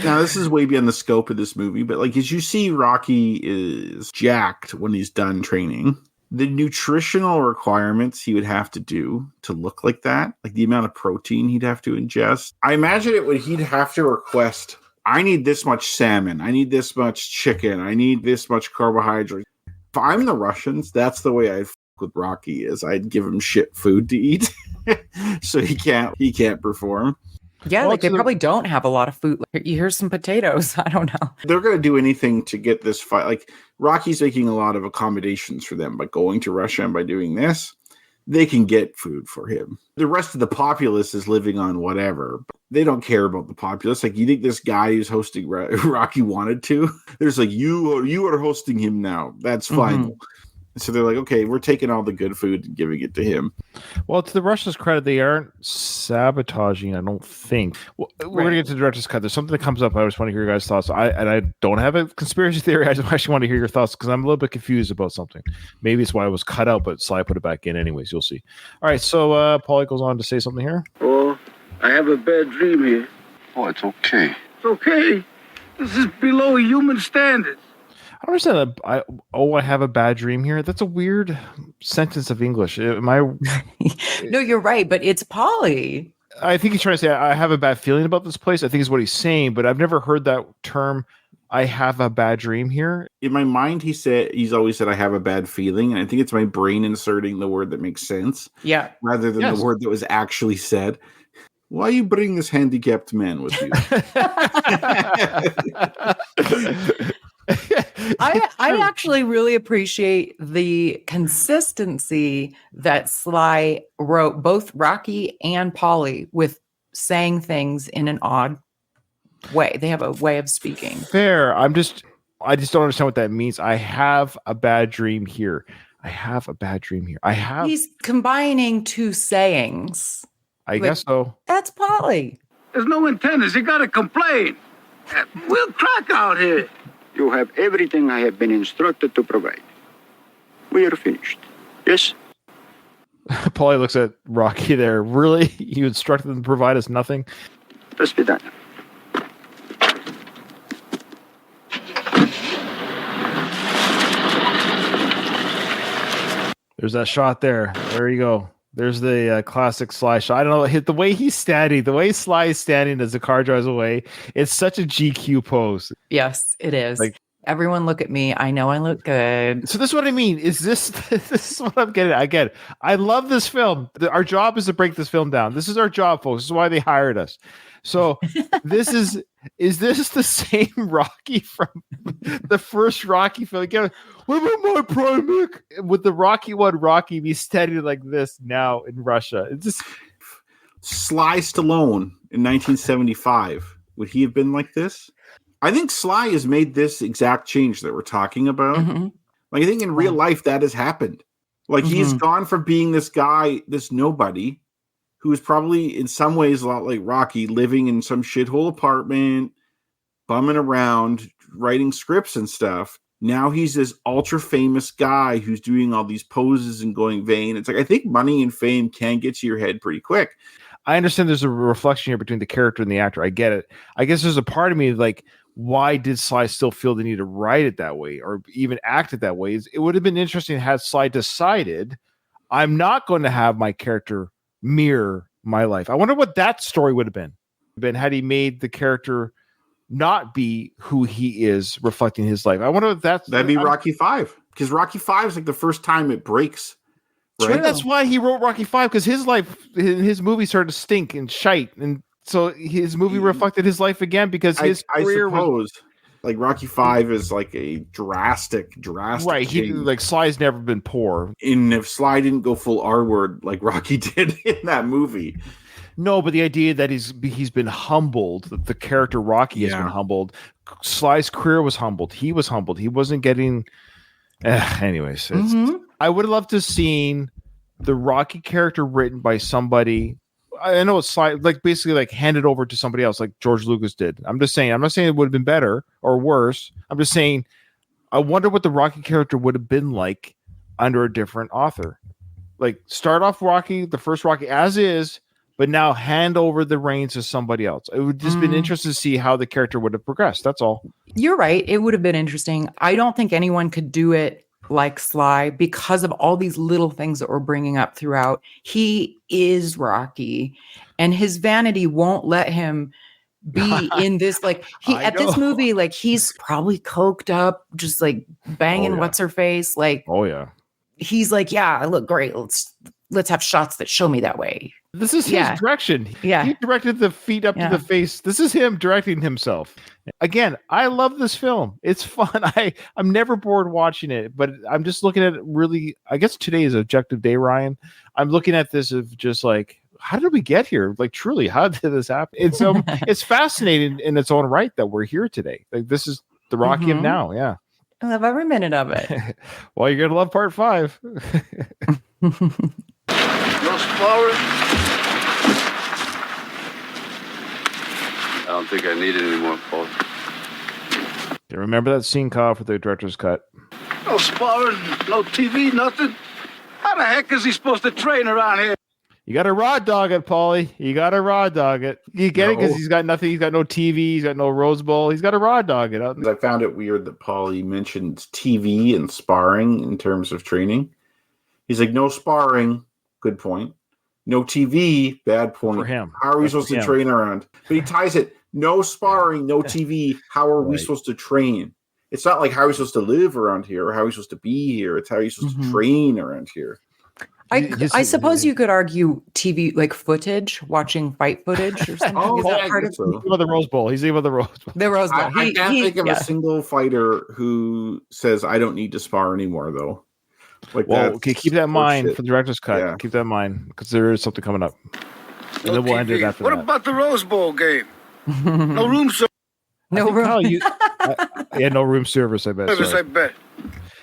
Now, this is way beyond the scope of this movie, but like as you see, Rocky is jacked when he's done training. The nutritional requirements he would have to do to look like that, like the amount of protein he'd have to ingest. I imagine he'd have to request, I need this much salmon, I need this much chicken, I need this much carbohydrate. If I'm the Russians, that's the way I'd with Rocky is I'd give him shit food to eat so he can't perform. Yeah, like they probably don't have a lot of food. Like, here's some potatoes. I don't know. They're going to do anything to get this fight. Like Rocky's making a lot of accommodations for them by going to Russia and by doing this. They can get food for him. The rest of the populace is living on whatever. They don't care about the populace. Like you think this guy who's hosting Rocky wanted to? There's like you are hosting him now. That's fine. Mm-hmm. So they're like, okay, we're taking all the good food and giving it to him. Well, to the Russians' credit, they aren't sabotaging, I don't think. Well, we're going to get to the director's cut. There's something that comes up. I just want to hear your guys' thoughts. I don't have a conspiracy theory. I just actually want to hear your thoughts because I'm a little bit confused about something. Maybe it's why it was cut out, but Sly put it back in anyways. You'll see. All right, so Paulie goes on to say something here. Oh, I have a bad dream here. Oh, it's okay. It's okay. This is below human standards. I don't understand that. I have a bad dream here. That's a weird sentence of English. Am I? No, you're right, but it's Paulie. I think he's trying to say I have a bad feeling about this place. I think is what he's saying, but I've never heard that term. I have a bad dream here. In my mind, he's always said I have a bad feeling, and I think it's my brain inserting the word that makes sense. Yeah, rather than the word that was actually said. Why you bring this handicapped man with you? I actually really appreciate the consistency that Sly wrote both Rocky and Paulie with saying things in an odd way. They have a way of speaking. Fair. I just don't understand what that means. I have a bad dream here. I have a bad dream here. He's combining two sayings. I guess so. That's Paulie. There's no antennas. You gotta complain. We'll crack out here. You have everything I have been instructed to provide. We are finished. Yes? Paulie looks at Rocky there. Really? You instructed them to provide us nothing? Let's be done. There's that shot there. There you go. There's the classic Sly shot. I don't know. The way he's standing, the way Sly is standing as the car drives away, it's such a GQ pose. Yes, it is. Like, everyone look at me. I know I look good. So this is what I mean. This is what I'm getting at. I get it. I love this film. Our job is to break this film down. This is our job, folks. This is why they hired us. So is this the same Rocky from the first Rocky film? Again, what about my prime Mick? Would the Rocky one Rocky be standing like this now in Russia? It's just Sly Stallone in 1975. Would he have been like this? I think Sly has made this exact change that we're talking about. Mm-hmm. Like I think in real life that has happened. Like he's gone from being this guy, this nobody, who is probably in some ways a lot like Rocky, living in some shithole apartment, bumming around, writing scripts and stuff. Now he's this ultra famous guy who's doing all these poses and going vain. It's like, I think money and fame can get to your head pretty quick. I understand there's a reflection here between the character and the actor. I get it. I guess there's a part of me like, why did Sly still feel the need to write it that way or even act it that way? It would have been interesting had Sly decided, I'm not going to have my character mirror my life. I wonder what that story would have been had he made the character not be who he is, reflecting his life. I wonder if that'd be Rocky 5, because Rocky 5 is like the first time it breaks. Right? That's why he wrote Rocky 5, because his life, his movie started to stink and shite, and so his movie reflected his life again, because his career was like Rocky 5 is like a drastic right. He like Sly's never been poor, and if Sly didn't go full R word like Rocky did in that movie. No, but the idea that he's been humbled, that the character Rocky has been humbled. Sly's career was humbled. He was humbled. He wasn't getting. Anyways, I would have loved to have seen the Rocky character written by somebody. I know it's Sly, like basically like handed over to somebody else, like George Lucas did. I'm just saying. I'm not saying it would have been better or worse. I'm just saying. I wonder what the Rocky character would have been like under a different author. Like start off Rocky, the first Rocky as is. But now hand over the reins to somebody else. It would just been interesting to see how the character would have progressed. That's all. You're right. It would have been interesting. I don't think anyone could do it like Sly because of all these little things that we're bringing up throughout. He is Rocky, and his vanity won't let him be in this. Like this movie, like he's probably coked up, just like banging what's her face. Like, he's like, yeah, I look great. Let's have shots that show me that way. This is his direction. Yeah. He directed the feet up to the face. This is him directing himself. Again, I love this film. It's fun. I'm never bored watching it, but I'm just looking at it really, I guess today is Objective Day, Ryan. I'm looking at this of just like, how did we get here? Like truly, how did this happen? And so it's fascinating in its own right that we're here today. Like this is the Rocky of now. Yeah. I love every minute of it. Well, you're going to love part 5. No sparring? I don't think I need it anymore, Paul. You remember that scene, Kyle, for the director's cut? No sparring, no TV, nothing. How the heck is he supposed to train around here? You got to raw dog it, Paulie. You got to raw dog it. You get it because he's got nothing. He's got no TV. He's got no Rose Bowl. He's got to raw dog it. I found it weird that Paulie mentioned TV and sparring in terms of training. He's like, no sparring. Good point. No TV. Bad point. For him. How are we supposed to train around? But he ties it. No sparring. No TV. How are we supposed to train? It's not like how are we supposed to live around here or how are we supposed to be here. It's how are you supposed to train around here. I suppose you could argue TV, like footage, watching fight footage or something. Is that part of He's about the Rose Bowl. He's about the Rose Bowl. The Rose Bowl. I can't think of a single fighter who says, I don't need to spar anymore, though. Like, okay, keep that in mind for the director's cut. Yeah. Keep that in mind because there is something coming up. And then we'll end it after that. What about the Rose Bowl game? No room service. No room. Kyle, no room service. I bet. I bet.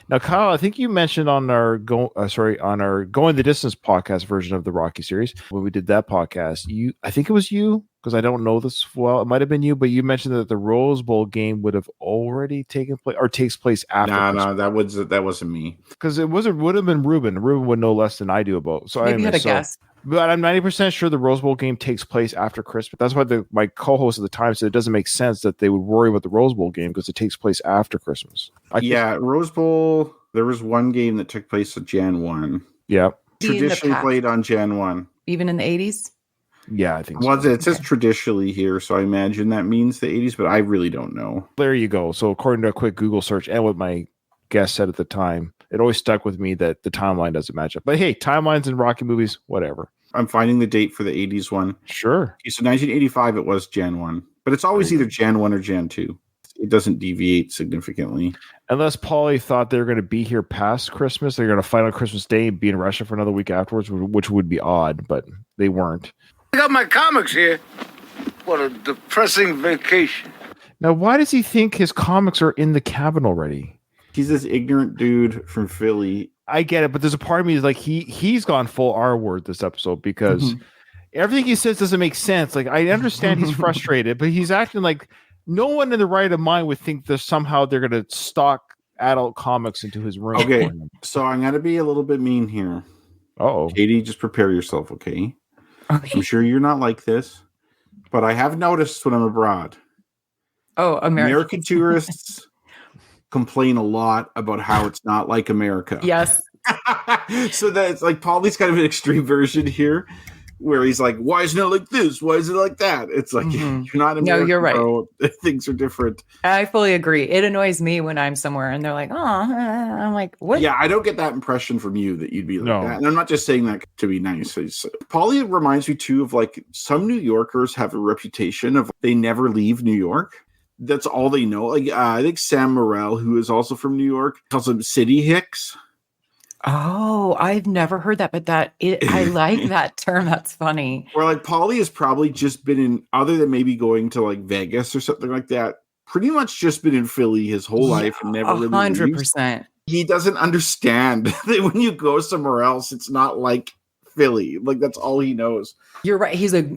Now, Kyle, I think you mentioned on our Going the Distance podcast version of the Rocky series when we did that podcast. I think it was you because I don't know this well. It might have been you, but you mentioned that the Rose Bowl game would have already taken place or takes place after. No, that wasn't me because would have been Ruben. Ruben would know less than I do about. So maybe had a guess. But I'm 90% sure the Rose Bowl game takes place after Christmas. That's why my co-host at the time said it doesn't make sense that they would worry about the Rose Bowl game because it takes place after Christmas. Rose Bowl, there was one game that took place at Jan 1. Yeah. Traditionally played on Jan 1. Even in the 80s? Yeah, I think so. Well, it says traditionally here, so I imagine that means the 80s, but I really don't know. There you go. So according to a quick Google search and what my guest said at the time, it always stuck with me that the timeline doesn't match up. But hey, timelines in Rocky movies, whatever. I'm finding the date for the 80s one. Sure. Okay, so 1985, it was Jan 1. But it's always either Jan 1 or Jan 2. It doesn't deviate significantly. Unless Paulie thought they were going to be here past Christmas. They're going to fight on Christmas Day and be in Russia for another week afterwards, which would be odd, but they weren't. I got my comics here. What a depressing vacation. Now, why does he think his comics are in the cabin already? He's this ignorant dude from Philly. I get it, but there's a part of me is like he's gone full R word this episode because everything he says doesn't make sense. Like I understand he's frustrated, but he's acting like no one in the right of mind would think that somehow they're going to stock adult comics into his room. Okay, so I'm going to be a little bit mean here. Uh-oh. Katie, just prepare yourself, okay? I'm sure you're not like this, but I have noticed when I'm abroad. Oh, American tourists complain a lot about how it's not like America. Yes. So that's like Paulie's kind of an extreme version here, where he's like, why isn't it like this? Why is it like that? It's like, you're not American, No, you're right. bro. Things are different. I fully agree. It annoys me when I'm somewhere and they're like, oh, I'm like, what? Yeah, I don't get that impression from you that you'd be like No. that. And I'm not just saying that to be nice. Paulie reminds me too of like some New Yorkers have a reputation of they never leave New York. That's all they know. Like I think Sam Morrell, who is also from New York, calls them city hicks. Oh, I've never heard that, but I like that term. That's funny. Or like Paulie has probably just been in, other than maybe going to like Vegas or something like that, pretty much just been in Philly his whole life and never really leaves. 100%. He doesn't understand that when you go somewhere else, it's not like Philly. Like that's all he knows. You're right. He's like,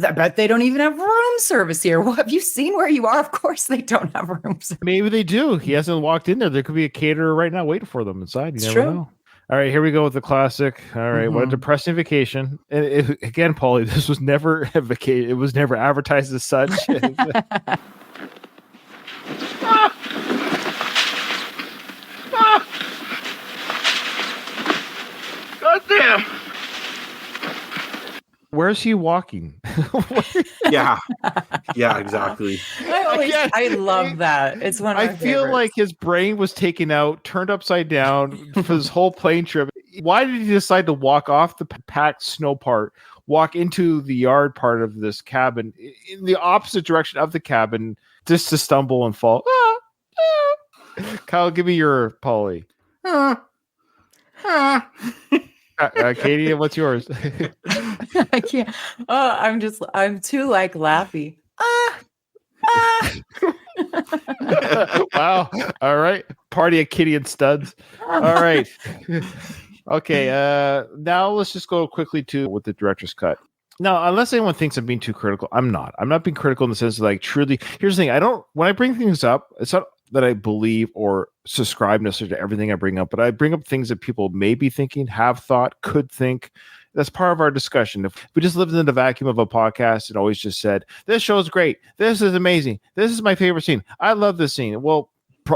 I bet they don't even have room service here. Well, have you seen where you are? Of course they don't have room service. Maybe they do. He hasn't walked in there. There could be a caterer right now waiting for them inside. You It's never true. know. All right, here we go with the classic. All right, what a depressing vacation. And again, Paulie, this was never a vacation. It was never advertised as such. God damn. Where's he walking? Yeah, exactly. I love that. It's one of my I feel favorites. like his brain was taken out, turned upside down for this whole plane trip. Why did he decide to walk off the packed snow part, walk into the yard part of this cabin in the opposite direction of the cabin, just to stumble and fall? Kyle, give me your Paulie. Katie, what's yours? I can't. Oh, I'm too like laughy. Wow. All right. Party of Kitty and Studs. All right. Okay. Now let's just go quickly to with the director's cut. Now, unless anyone thinks I'm being too critical, I'm not. I'm not being critical in the sense of like truly. Here's the thing. When I bring things up, it's not that I believe or subscribe necessarily to everything I bring up, but I bring up things that people may be thinking, have thought, could think. That's part of our discussion. If we just lived in the vacuum of a podcast and always just said, this show's great, this is amazing, this is my favorite scene, I love this scene. Well,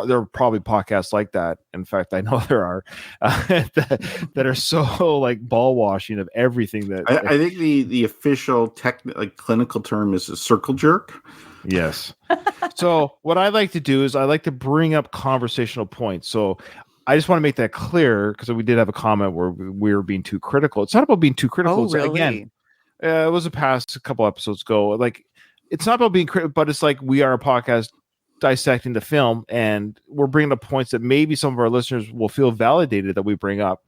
there are probably podcasts like that. In fact, I know there are that are so like ball washing of everything that I think the official clinical term is a circle jerk. Yes. So what I like to do is I like to bring up conversational points. So I just want to make that clear because we did have a comment where we were being too critical. It's not about being too critical. Oh, really? Again, it was a couple episodes ago. Like, it's not about being critical, but it's like we are a podcast dissecting the film and we're bringing up points that maybe some of our listeners will feel validated that we bring up.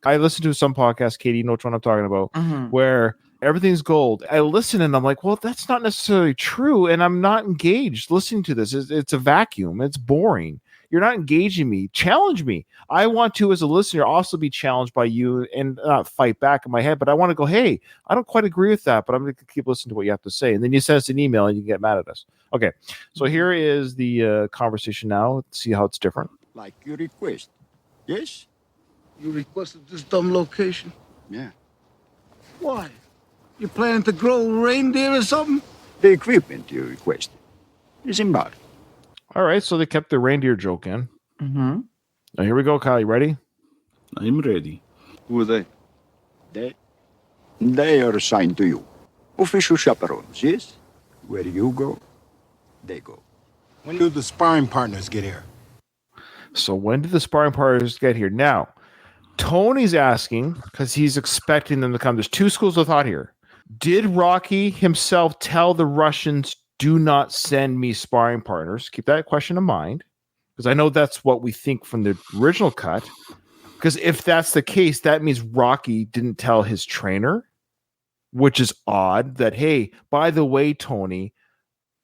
I listen to some podcasts, Katie, you know which one I'm talking about, where everything's gold. I listen and I'm like, well, that's not necessarily true. And I'm not engaged listening to this. It's a vacuum. It's boring. You're not engaging me. Challenge me. I want to, as a listener, also be challenged by you and not fight back in my head. But I want to go, hey, I don't quite agree with that, but I'm going to keep listening to what you have to say. And then you send us an email and you get mad at us. Okay. So here is the conversation now. Let's see how it's different. Like you request. Yes? You requested this dumb location? Yeah. Why? You planning to grow reindeer or something? The equipment you requested is in bar. All right. So they kept the reindeer joke in. Mm-hmm. Now here we go, Kyle. You ready? I'm ready. Who are they? They are assigned to you. Official chaperones, yes? Where you go, they go. When do the sparring partners get here? So when did the sparring partners get here? Now, Tony's asking because he's expecting them to come. There's two schools of thought here. Did Rocky himself tell the Russians, do not send me sparring partners? Keep that question in mind, because I know that's what we think from the original cut. Because if that's the case, that means Rocky didn't tell his trainer, which is odd that, hey, by the way, Tony,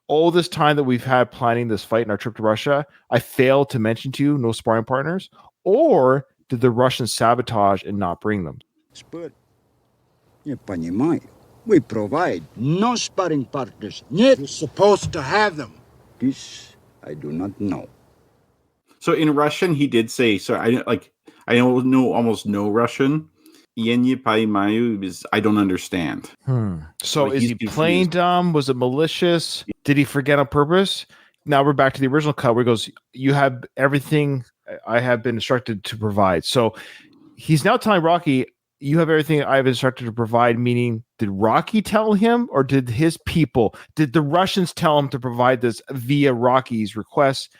all this time that we've had planning this fight in our trip to Russia, I failed to mention to you no sparring partners. Or did the Russians sabotage and not bring them? But, я понимаю, we provide no sparring partners. Нет. You're supposed to have them. This I do not know. So in Russian, he did say, so I know almost no Russian. Я не понимаю is I don't understand. So Like, is he's he confused. playing dumb? Was it malicious? Did he forget on purpose? Now we're back to the original cut where he goes, you have everything I have been instructed to provide. So he's now telling Rocky, you have everything I've instructed to provide, meaning did Rocky tell him or did his people, did the Russians tell him to provide this via Rocky's request?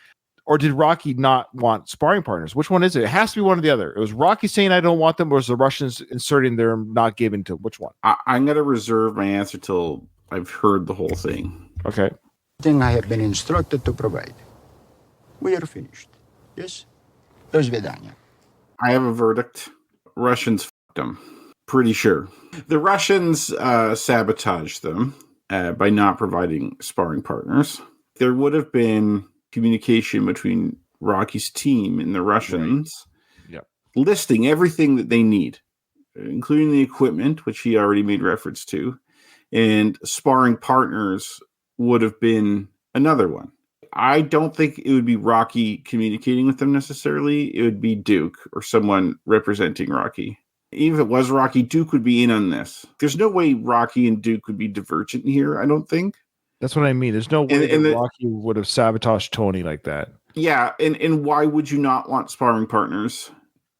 Or did Rocky not want sparring partners? Which one is it? It has to be one or the other. It was Rocky saying, I don't want them, or was the Russians inserting their not given to which one? I'm going to reserve my answer till I've heard the whole thing. Okay. Thing I have been instructed to provide. We are finished. Yes? До свидания. I have a verdict. Russians fucked them. Pretty sure. The Russians sabotaged them by not providing sparring partners. There would have been communication between Rocky's team and the Russians, listing everything that they need, including the equipment, which he already made reference to, and sparring partners would have been another one. I don't think it would be Rocky communicating with them necessarily. It would be Duke or someone representing Rocky. Even if it was Rocky, Duke would be in on this. There's no way Rocky and Duke would be divergent here, I don't think. That's what I mean. There's no way that Rocky would have sabotaged Tony like that. Yeah, and why would you not want sparring partners?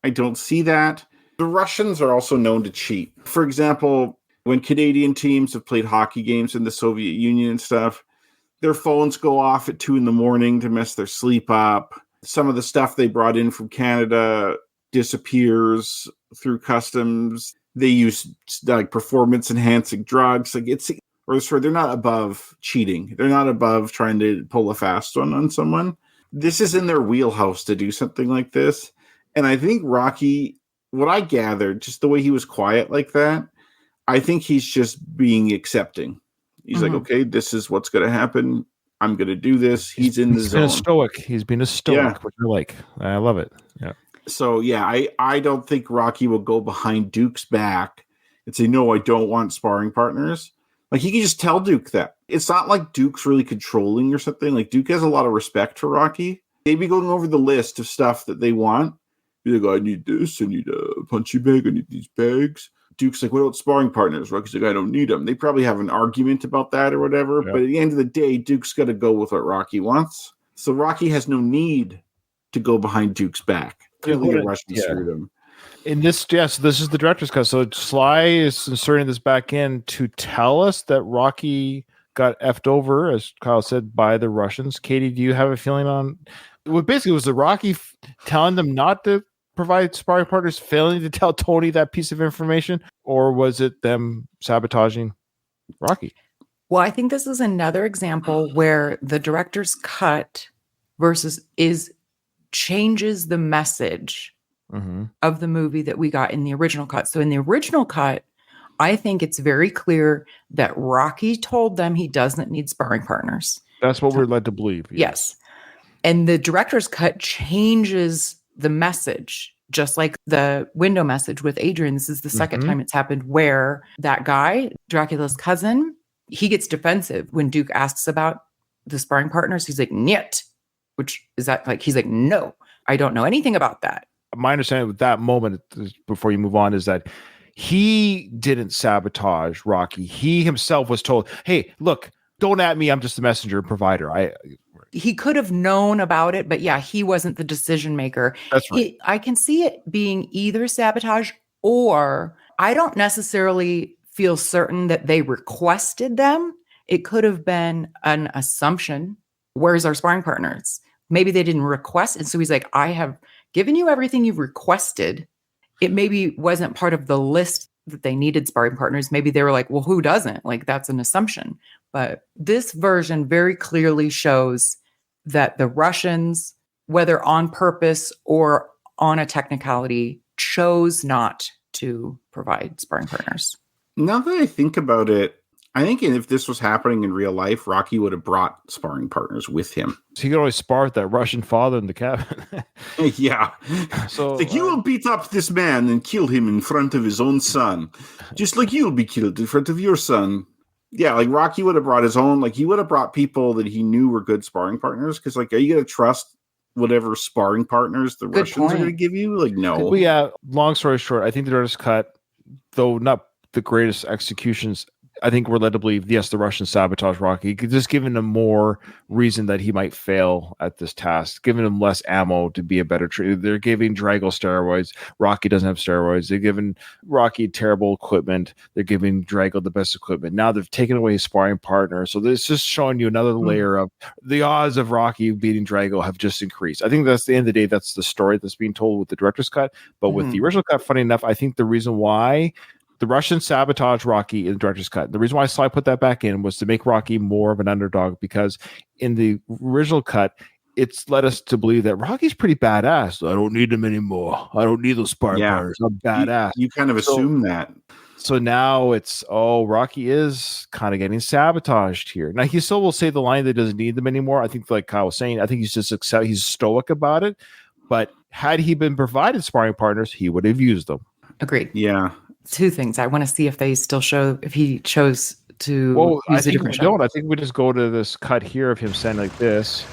I don't see that. The Russians are also known to cheat. For example, when Canadian teams have played hockey games in the Soviet Union and stuff, their phones go off at 2 a.m. to mess their sleep up. Some of the stuff they brought in from Canada disappears through customs. They use like performance-enhancing drugs. They're not above cheating. They're not above trying to pull a fast one on someone. This is in their wheelhouse to do something like this. And I think Rocky, what I gathered, just the way he was quiet like that, I think he's just being accepting. He's like, okay, this is what's going to happen. I'm going to do this. He's in the zone. He's been a stoic, which I like. I love it. Yeah. So, I don't think Rocky will go behind Duke's back and say, no, I don't want sparring partners. Like, he can just tell Duke that. It's not like Duke's really controlling or something. Like, Duke has a lot of respect for Rocky. Maybe going over the list of stuff that they want. Be like, I need this. I need a punching bag. I need these bags. Duke's like, what about sparring partners? Rocky's like, I don't need them. They probably have an argument about that or whatever. Yep. But at the end of the day, Duke's got to go with what Rocky wants. So Rocky has no need to go behind Duke's back. Clearly, the Russians screwed him. In this, yes, this is the director's cut. So Sly is inserting this back in to tell us that Rocky got effed over, as Kyle said, by the Russians. Katie, do you have a feeling on what basically was the Rocky telling them not to provide sparring partners, failing to tell Tony that piece of information, or was it them sabotaging Rocky? Well, I think this is another example where the director's cut changes the message of the movie that we got in the original cut. So in the original cut, I think it's very clear that Rocky told them he doesn't need sparring partners. That's what we're led to believe. Yes. And the director's cut changes the message, just like the window message with Adrian. This is the second time it's happened where that guy, Dracula's cousin, he gets defensive when Duke asks about the sparring partners. He's like, "Niet," which is that like, he's like, "No, I don't know anything about that." My understanding with that moment, before you move on, is that he didn't sabotage Rocky. He himself was told, "Hey, look, don't at me. I'm just the messenger and provider." He could have known about it, but yeah, he wasn't the decision maker. That's right. I can see it being either sabotage or I don't necessarily feel certain that they requested them. It could have been an assumption. Where's our sparring partners? Maybe they didn't request. And so he's like, I have given you everything you've requested. It maybe wasn't part of the list that they needed sparring partners. Maybe they were like, well, who doesn't? Like, that's an assumption. But this version very clearly shows that the Russians, whether on purpose or on a technicality, chose not to provide sparring partners. Now that I think about it, I think if this was happening in real life, Rocky would have brought sparring partners with him. So he could always spar with that Russian father in the cabin. Yeah. So like, you will beat up this man and kill him in front of his own son, just like you'll be killed in front of your son. Yeah, like Rocky would have brought his own, like he would have brought people that he knew were good sparring partners. Because, like, are you going to trust whatever sparring partners the Russians are going to give you? Like, no. Well, yeah, long story short, I think the director's cut, though not the greatest executions I think we're led to believe, yes, the Russians sabotage Rocky, just giving him more reason that he might fail at this task, giving him less ammo to be a better trainer. They're giving Drago steroids. Rocky doesn't have steroids. They're giving Rocky terrible equipment. They're giving Drago the best equipment. Now they've taken away his sparring partner. So this just showing you another layer of the odds of Rocky beating Drago have just increased. I think that's the end of the day. That's the story that's being told with the director's cut. But with the original cut, funny enough, I think the reason why the Russians sabotage Rocky in the director's cut. The reason why Sly put that back in was to make Rocky more of an underdog, because in the original cut, it's led us to believe that Rocky's pretty badass. I don't need him anymore. I don't need those sparring partners. I'm badass. You kind of assume that. So now it's, Rocky is kind of getting sabotaged here. Now he still will say the line that he doesn't need them anymore. I think, like Kyle was saying, I think he's just he's stoic about it. But had he been provided sparring partners, he would have used them. Agreed. Yeah. Two things. I want to see if they still show, if he chose to use a different shot. Don't. I think we just go to this cut here of him saying like this.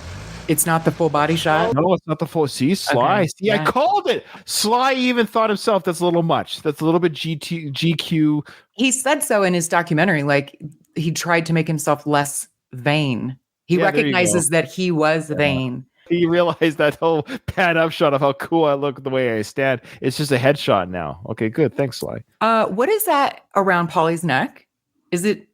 It's not the full body shot? No, it's not the full. See, Sly. Okay. See, I called it. Sly even thought himself, that's a little much. That's a little bit GQ. He said so in his documentary. Like, he tried to make himself less vain. He recognizes that he was vain. He realized that whole pan up shot of how cool I look the way I stand. It's just a headshot now. Okay, good. Thanks, Sly. What is that around Paulie's neck? Is it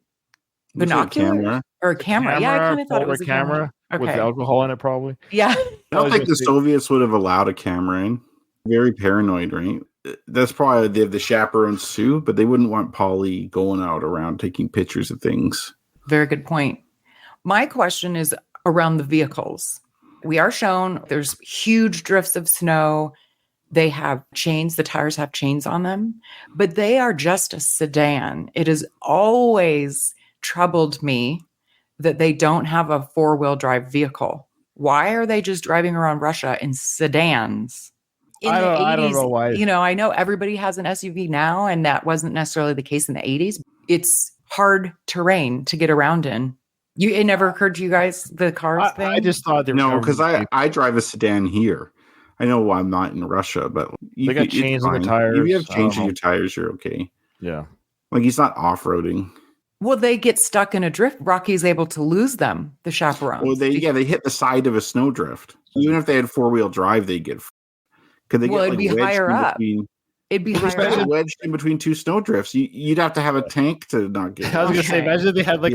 binocular or a camera? Yeah, I kind of thought it was a camera. With alcohol in it, probably. Yeah. I don't think the Soviets would have allowed a camera in. Very paranoid, right? That's probably they have the chaperones too, but they wouldn't want Paulie going out around taking pictures of things. Very good point. My question is around the vehicles. We are shown there's huge drifts of snow. They have chains. The tires have chains on them, but they are just a sedan. It has always troubled me that they don't have a four-wheel drive vehicle. Why are they just driving around Russia in sedans? I don't know why. You know, I know everybody has an SUV now, and that wasn't necessarily the case in the 80s. It's hard terrain to get around in. It never occurred to you guys, the cars thing? I just thought because I drive a sedan here. I know I'm not in Russia, but they got chains on the tires. If you have chains on your tires, you're okay. Yeah. Like, he's not off-roading. Well, they get stuck in a drift. Rocky's able to lose them, the chaperones. Well, they hit the side of a snowdrift. Even if they had four-wheel drive, they'd get. Could they get it'd be higher up. It'd be higher up. Wedged in between two snowdrifts. You'd have to have a tank to not get. I was gonna say, imagine they had like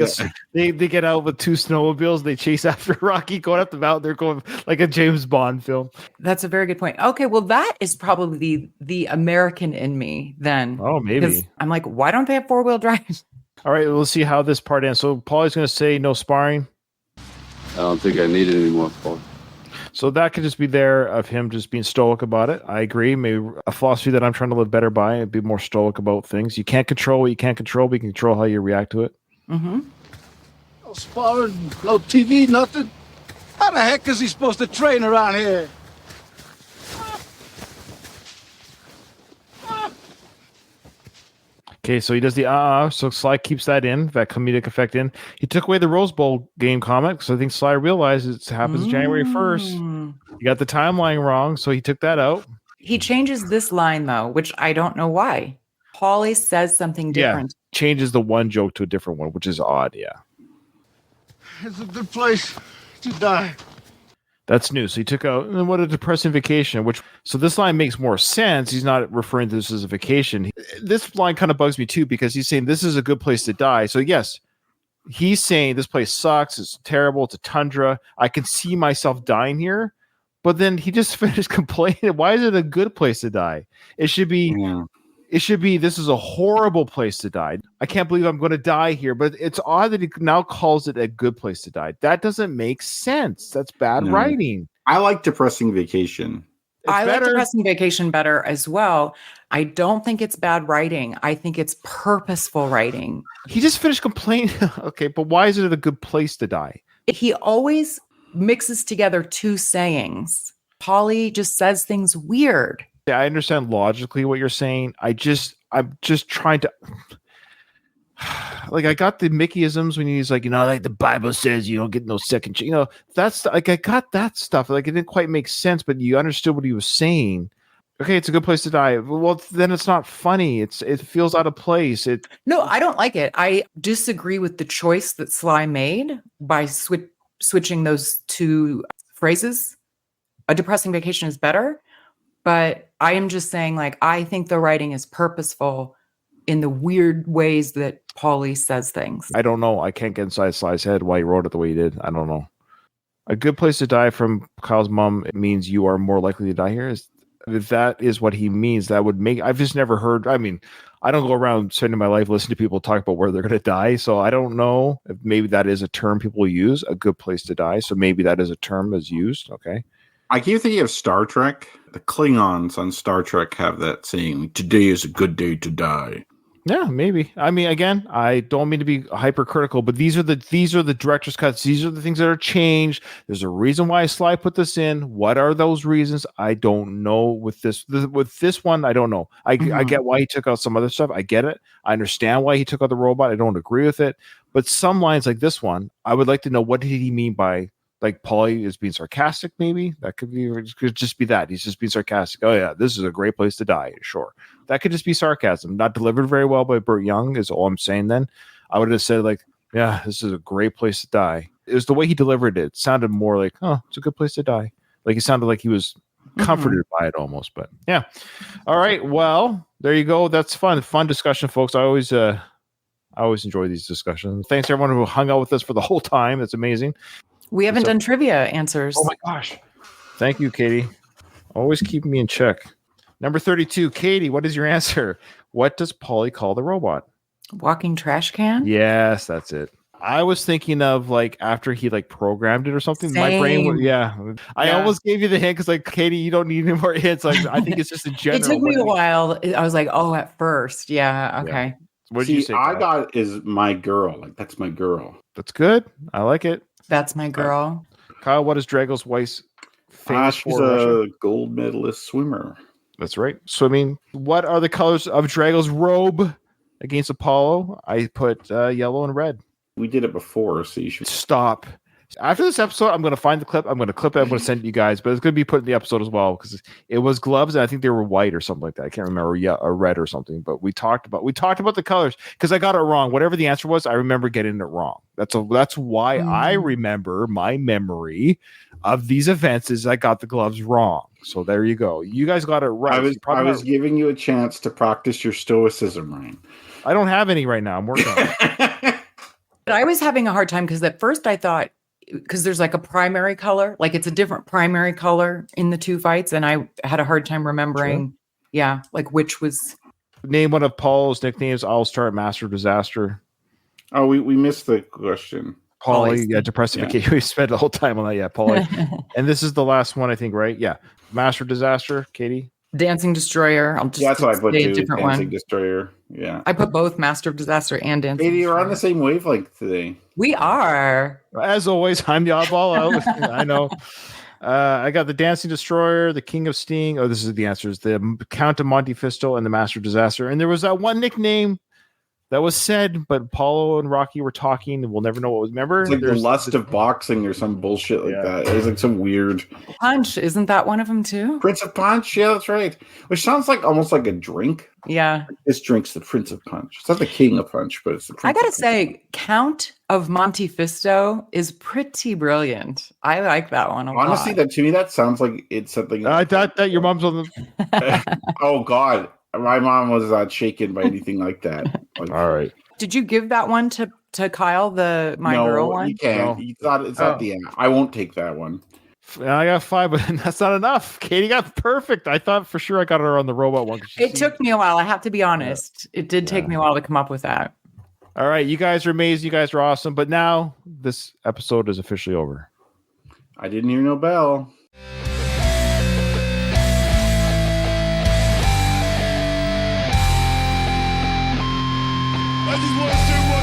they get out with two snowmobiles. They chase after Rocky going up the mountain. They're going like a James Bond film. That's a very good point. Okay, well, that is probably the American in me then. Oh, maybe. I'm like, why don't they have four-wheel drive? All right, we'll see how this part ends. So Paulie's going to say no sparring. I don't think I need it anymore, Paul. So that could just be there of him just being stoic about it. I agree. Maybe a philosophy that I'm trying to live better by and be more stoic about things. You can't control what you can't control, but you can control how you react to it. Mm-hmm. No sparring, no TV, nothing. How the heck is he supposed to train around here? Okay, so he does the so Sly keeps that in, that comedic effect in. He took away the Rose Bowl game comic, so I think Sly realized it happens January 1st. He got the timeline wrong, so he took that out. He changes this line, though, which I don't know why. Paulie says something different. Yeah, changes the one joke to a different one, which is odd, yeah. It's a good place to die. That's new. So he took out, and what a depressing vacation, so this line makes more sense. He's not referring to this as a vacation. This line kind of bugs me too, because he's saying this is a good place to die. So yes, he's saying this place sucks. It's terrible. It's a tundra. I can see myself dying here, but then he just finished complaining. Why is it a good place to die? It should be, this is a horrible place to die. I can't believe I'm going to die here, but it's odd that he now calls it a good place to die. That doesn't make sense. That's bad writing. I like depressing vacation. I like depressing vacation better as well. I don't think it's bad writing. I think it's purposeful writing. He just finished complaining. Okay, but why is it a good place to die? He always mixes together two sayings. Paulie just says things weird. Yeah, I understand logically what you're saying. I'm just trying to, like, I got the Mickeyisms when he's like, like the Bible says you don't get no second chance. That's like, I got that stuff. Like, it didn't quite make sense, but you understood what he was saying. Okay, it's a good place to die. Well, then it's not funny. It feels out of place. No, I don't like it. I disagree with the choice that Sly made by switching those two phrases. A depressing vacation is better, but I am just saying, like, I think the writing is purposeful in the weird ways that Paulie says things. I don't know. I can't get inside Sly's head why he wrote it the way he did. I don't know. A good place to die from Kyle's mom, it means you are more likely to die here. If that is what he means, that would make. I've just never heard. I mean, I don't go around spending my life listening to people talk about where they're going to die, so I don't know if maybe that is a term people use. A good place to die, so maybe that is a term that's used. Okay. I keep thinking of Star Trek. The Klingons on Star Trek have that saying, "Today is a good day to die." Yeah, maybe. I mean, again, I don't mean to be hypercritical, but these are the director's cuts. These are the things that are changed. There's a reason why Sly put this in. What are those reasons? I don't know. With this one, I don't know. I get why he took out some other stuff. I get it. I understand why he took out the robot. I don't agree with it. But some lines like this one, I would like to know, what did he mean by, like, Paulie is being sarcastic? Maybe that could just be that he's just being sarcastic. Oh yeah, this is a great place to die. Sure. That could just be sarcasm, not delivered very well by Burt Young, is all I'm saying. Then I would have said, like, yeah, this is a great place to die. It was the way he delivered it. It sounded more like, oh, it's a good place to die. Like, it sounded like he was comforted by it almost. But yeah. All right. Well, there you go. That's fun discussion, folks. I always enjoy these discussions. Thanks to everyone who hung out with us for the whole time. It's amazing. We haven't done trivia answers. Oh my gosh. Thank you, Katie. Always keep me in check. Number 32, Katie, what is your answer? What does Paulie call the robot? Walking trash can? Yes, that's it. I was thinking of, like, after he, like, programmed it or something. Same. My brain was, I almost gave you the hint because, like, Katie, you don't need any more hints. Like, I think it's just in general. It took me a while. I was like, oh, at first. Yeah. Okay. Yeah. What did you say? I got is my girl. Like, that's my girl. That's good. I like it. That's my girl. Kyle, what is Drago's wife's famous she's for? a gold medalist swimmer. That's right. Swimming. What are the colors of Drago's robe against Apollo? I put yellow and red. We did it before, so you should stop. After this episode, I'm going to find the clip. I'm going to clip it. I'm going to send it to you guys, but it's going to be put in the episode as well because it was gloves, and I think they were white or something like that. I can't remember, or red or something. But we talked about the colors because I got it wrong. Whatever the answer was, I remember getting it wrong. That's why I remember my memory of these events is I got the gloves wrong. So there you go. You guys got it right. I was giving you a chance to practice your stoicism, Ryan. I don't have any right now. I'm working on it. But I was having a hard time because at first I thought, because there's like a primary color, like it's a different primary color in the two fights, and I had a hard time remembering, like which was. Name one of Paul's nicknames. I'll start Master of Disaster. Oh, we missed the question. Paulie, depressive. Yeah. We spent the whole time on that. Yeah, Paulie. And this is the last one, I think, right? Yeah, Master of Disaster. Katie. Dancing Destroyer. I'll just that's what I put too. Dancing one. Destroyer. Yeah. I put both Master of Disaster and Dancing. Katie, you're on the same wavelength today. We are. As always, I'm the oddball out. I know. I got the Dancing Destroyer, the King of Sting. Oh, this is the answers. The Count of Monte Fisto and the Master of Disaster. And there was that one nickname that was said, but Paulo and Rocky were talking, and we'll never know what was. Remember? It's like the lust of boxing or some bullshit like that. It was like some weird Punch. Isn't that one of them too? Prince of Punch. Yeah, that's right. Which sounds like almost like a drink. Yeah. This drink's the Prince of Punch. It's not the King of Punch, but it's the Prince. I gotta say, Count of Monte Fisto is pretty brilliant. I like that one a lot. Honestly, to me, that sounds like it's something. I thought that your mom's on the. Oh God. My mom was not shaken by anything like that. Like, all right. Did you give that one to Kyle, the My Girl one? You can't. No. It's not the end. I won't take that one. I got 5, but that's not enough. Katie got perfect. I thought for sure I got her on the robot one. It took me a while. I have to be honest. Yeah. It did take me a while to come up with that. All right. You guys are amazing. You guys are awesome. But now this episode is officially over. I didn't hear no bell. I just want to say